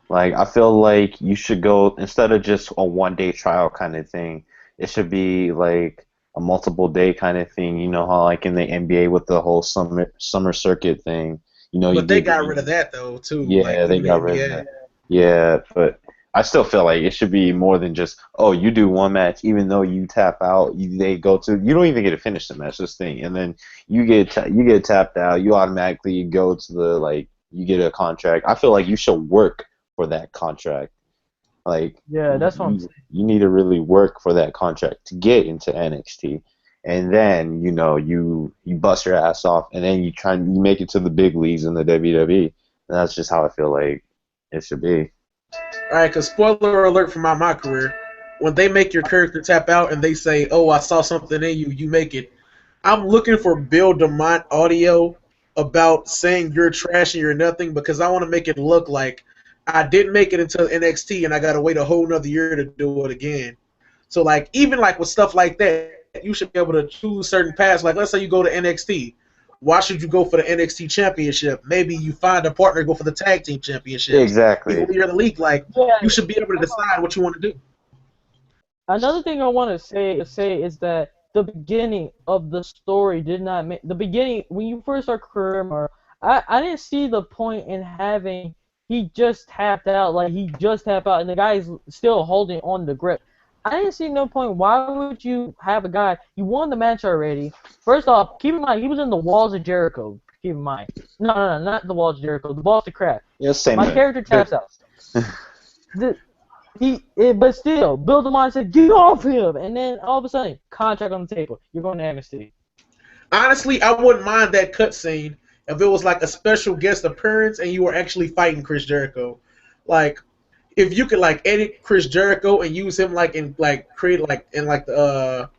Like, I feel like you should go, instead of just a 1 day trial kind of thing, it should be like a multiple day kind of thing. You know how, like, in the NBA with the whole summer circuit thing, you But they get got rid games. of that though too. Like Yeah, they even the got rid of NBA. that. Yeah, but I still feel like it should be more than just, oh, you do one match, even though you tap out, they go to, you don't even get to finish the match, this thing, and then you get tapped out, you automatically go to the, like, you get a contract. I feel like you should work for that contract. Like, yeah, that's what I'm saying. you need to really work for that contract to get into NXT, and then you bust your ass off, and then you make it to the big leagues in the WWE. And that's just how I feel like it should be. All right, because spoiler alert for my career, when they make your character tap out and they say, "Oh, I saw something in you," you make it. I'm looking for Bill DeMott audio about saying you're trash and you're nothing because I want to make it look like I didn't make it until NXT and I got to wait a whole nother year to do it again. So like even like with stuff like that, you should be able to choose certain paths. Like let's say you go to NXT. Why should you go for the NXT championship? Maybe you find a partner to go for the tag team championships. Even Exactly. when you're in the league, like Yeah. you should be able to decide what you want to do. Another thing I want to say is that the beginning of the story did not make the beginning when you first start career mode. I didn't see the point in having he just tapped out like he just tapped out and the guy's still holding on the grip. I didn't see no point. Why would you have a guy? You won the match already. First off, keep in mind he was in the Walls of Jericho. Keep in mind, no, not the Walls of Jericho. The Balls of Crap. Yeah, same My thing. character taps out. But still, Bill DeMond said, "Get off him!" And then all of a sudden, contract on the table. You're going to NXT. Honestly, I wouldn't mind that cutscene if it was like a special guest appearance and you were actually fighting Chris Jericho. Like, if you could like edit Chris Jericho and use him like in like create like in like the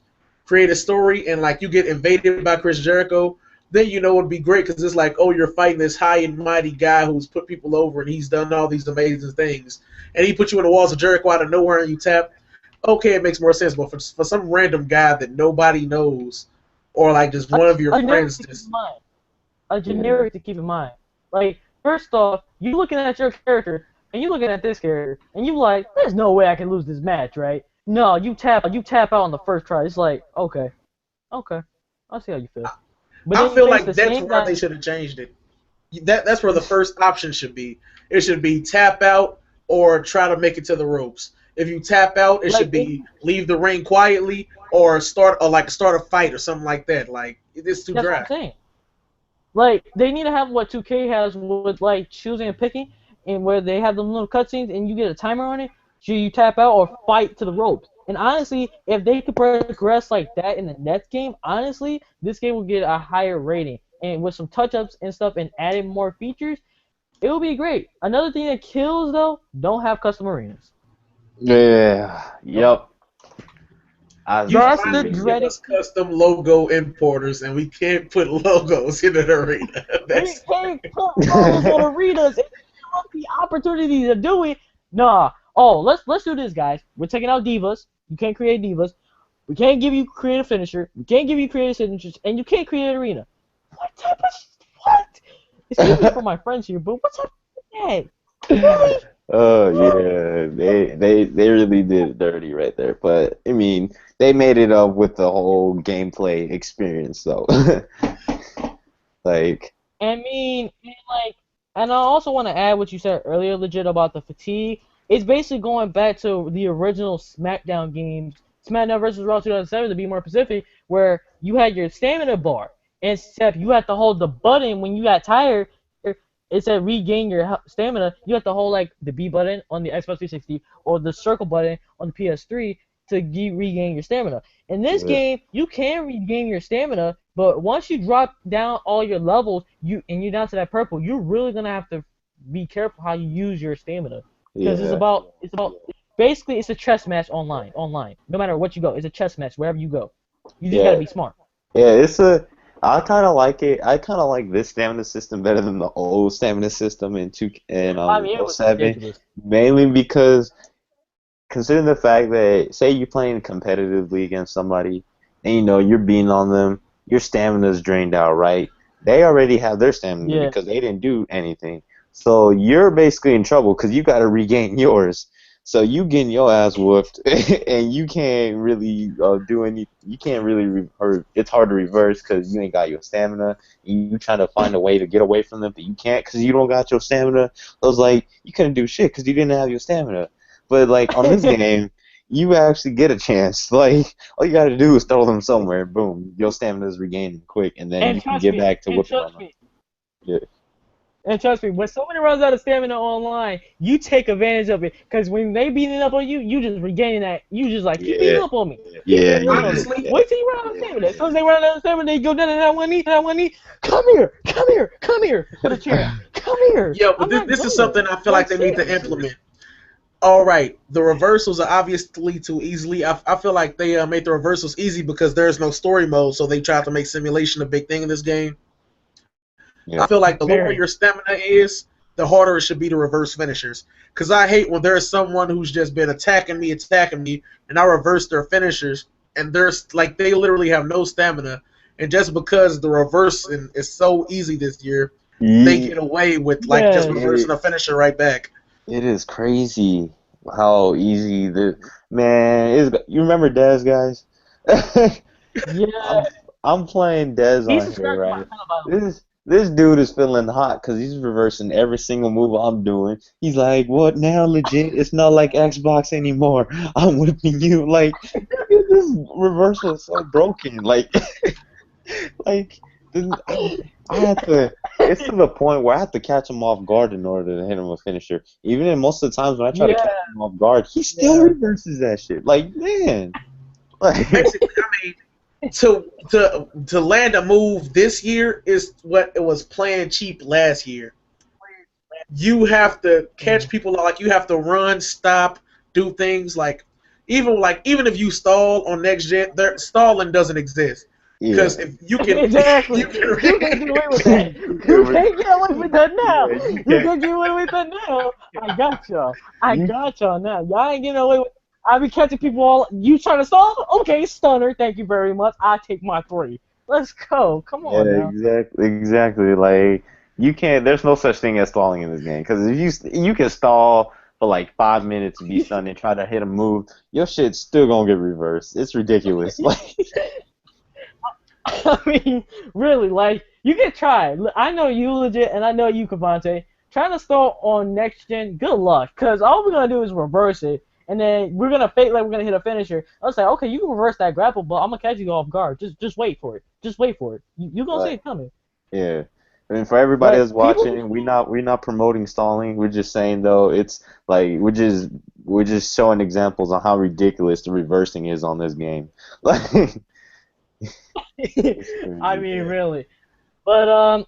create a story and like you get invaded by Chris Jericho, then it'd be great because it's like, oh, you're fighting this high and mighty guy who's put people over and he's done all these amazing things, and he put you in the walls of Jericho out of nowhere and you tap. Okay, it makes more sense, but for some random guy that nobody knows, or like just one of your friends, just A generic to keep in mind. Like, first off, you looking at your character and you looking at this character and you like, there's no way I can lose this match, right? No, you tap out on the first try. It's like, okay, I see how you feel. But I then feel you like face the that's same why guy. they should have changed it. That's where the first option should be. It should be tap out or try to make it to the ropes. If you tap out, it Like, should be leave the ring quietly or start a fight or something like that. Like it's too that's what dry. I'm saying. Like, they need to have what 2K has with, like, choosing and picking, and where they have them little cutscenes, and you get a timer on it, so you tap out or fight to the ropes. And honestly, if they could progress like that in the next game, honestly, this game will get a higher rating. And with some touch-ups and stuff and adding more features, it will be great. Another thing that kills, though, don't have custom arenas. Yeah. Yep. I You That's the finally agree. give dreaded. us custom logo importers, and we can't put logos in an arena. We That's can't put logos on arenas and give us the opportunity to do it. Nah. Oh, let's do this, guys. We're taking out divas. You can't create divas. We can't give you creative finisher. We can't give you creative signatures, and you can't create an arena. What type of what? Excuse me for my friends here, but what's up with that? Really? Oh yeah, they really did it dirty right there. But I mean, they made it up with the whole gameplay experience, though. Like, I mean, and I also want to add what you said earlier, legit, about the fatigue. It's basically going back to the original SmackDown games, SmackDown versus Raw 2007, to be more specific, where you had your stamina bar, except you had to hold the button when you got tired, it said regain your stamina, you have to hold like the B button on the Xbox 360 or the circle button on the PS3 to regain your stamina. In this Yeah. game, you can regain your stamina, but once you drop down all your levels, you're down to that purple, you're really gonna have to be careful how you use your stamina because Yeah. it's about basically it's a chess match online. No matter what you go, it's a chess match wherever you go. You just Yeah. gotta be smart. Yeah, I kind of like it. I kind of like this stamina system better than the old stamina system in I mean, it was 07, ridiculous. mainly because considering the fact that say you're playing competitively against somebody and you're beating on them, your stamina's drained out, right? They already have their stamina Yeah. because they didn't do anything. So you're basically in trouble because you got to regain yours. So you getting your ass whooped, and you can't really do any. You can't really, or it's hard to reverse because you ain't got your stamina. You trying to find a way to get away from them, but you can't because you don't got your stamina. I was like, you couldn't do shit because you didn't have your stamina. But like on this game, you actually get a chance. Like all you got to do is throw them somewhere. Boom, your stamina is regained quick, and then And you can trust get me, back to and whooping on trust them. me, Yeah. and trust me, when somebody runs out of stamina online, you take advantage of it. Cause when they beating up on you, you just regaining that. You just like keep beating Yeah. up on me. Yeah. Keep beating up on me. Honestly, Wait till you run out of stamina. As soon as they run out of stamina, they go down to that one knee. Come here. For the chair. Come here. yeah, but I'm not this is going. something I feel like they need to implement. All right, the reversals are obviously too easily. I feel like they made the reversals easy because there's no story mode, so they tried to make simulation a big thing in this game. Yeah. I feel like the lower Very. your stamina is, the harder it should be to reverse finishers. Because I hate when there's someone who's just been attacking me, and I reverse their finishers, and there's like they literally have no stamina, and just because the reversing is so easy this year, they get away with like just Yes. reversing a finisher right back. It is crazy how easy the man is. You remember Dez, guys? Yeah. I'm playing Dez He's on here, subscribed to my right? channel, by the way. This dude is feeling hot because he's reversing every single move I'm doing. He's like, "What now? Legit? It's not like Xbox anymore. I'm whipping you." Like, this reversal is so broken. Like, like I have to. It's to the point where I have to catch him off guard in order to hit him with finisher. Even in most of the times when I try to Yeah. catch him off guard, he still Yeah. reverses that shit. Like, man. Like, Basically, I mean, to land a move this year is what it was playing cheap last year. You have to catch people like you have to run, stop, do things even if you stall on next gen, stalling doesn't exist yeah. because if you can Exactly. you You can can't get away with that. You can't get away with that now. Yeah, you You can't. can't get away with that now. I got y'all now. Y'all ain't getting away with it. I be catching people all. You trying to stall? Okay, stunner. Thank you very much. I take my 3. Let's go. Come on Yeah, now. exactly. Like you can't. There's no such thing as stalling in this game because if you can stall for like 5 minutes and be stunned and try to hit a move, your shit's still gonna get reversed. It's ridiculous. Like, I mean, really, like, you can try. I know you legit, and I know you, Cavante. Trying to stall on next gen, good luck, because all we're going to do is reverse it, and then we're going to fake like we're going to hit a finisher. I was like, okay, you can reverse that grapple, but I'm going to catch you off guard. Just wait for it. Just wait for it. You're going to see it coming. yeah. I mean, for everybody But that's watching, we're not promoting stalling. We're just saying though, it's like we're just showing examples on how ridiculous the reversing is on this game. Like, I mean, really. But,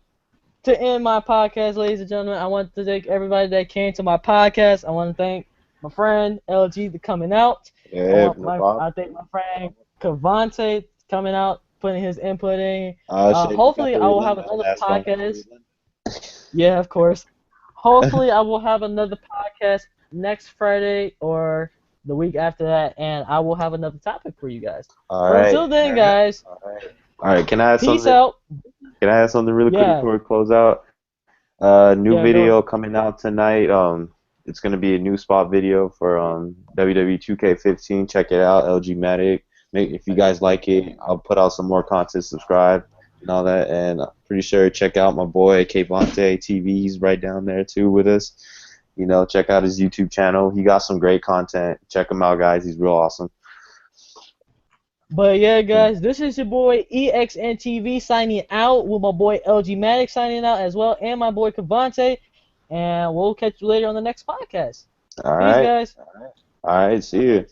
to end my podcast, ladies and gentlemen, I want to thank everybody that came to my podcast. I want to thank my friend LG for coming out. yeah, I thank my friend Cavante coming out, putting his input in. shit, Hopefully, I will have another podcast. Yeah, of course. Hopefully, I will have another podcast next Friday or the week after that, and I will have another topic for you guys. All But right. until then, guys, All right. Can I add peace something? out. Can I add something really quick Yeah. before we close out? New Yeah, video go. coming out tonight. It's gonna be a new spot video for WWE 2K15. Check it out, LG Matic. If you guys like it, I'll put out some more content. Subscribe and all that. And I'm pretty sure check out my boy Kvante TV. He's right down there too with us. Check out his YouTube channel. He got some great content. Check him out, guys. He's real awesome. But yeah, guys, this is your boy EXNTV signing out with my boy LG Matic signing out as well, and my boy Cavante. And we'll catch you later on the next podcast. All Peace, right. guys. All right. See you.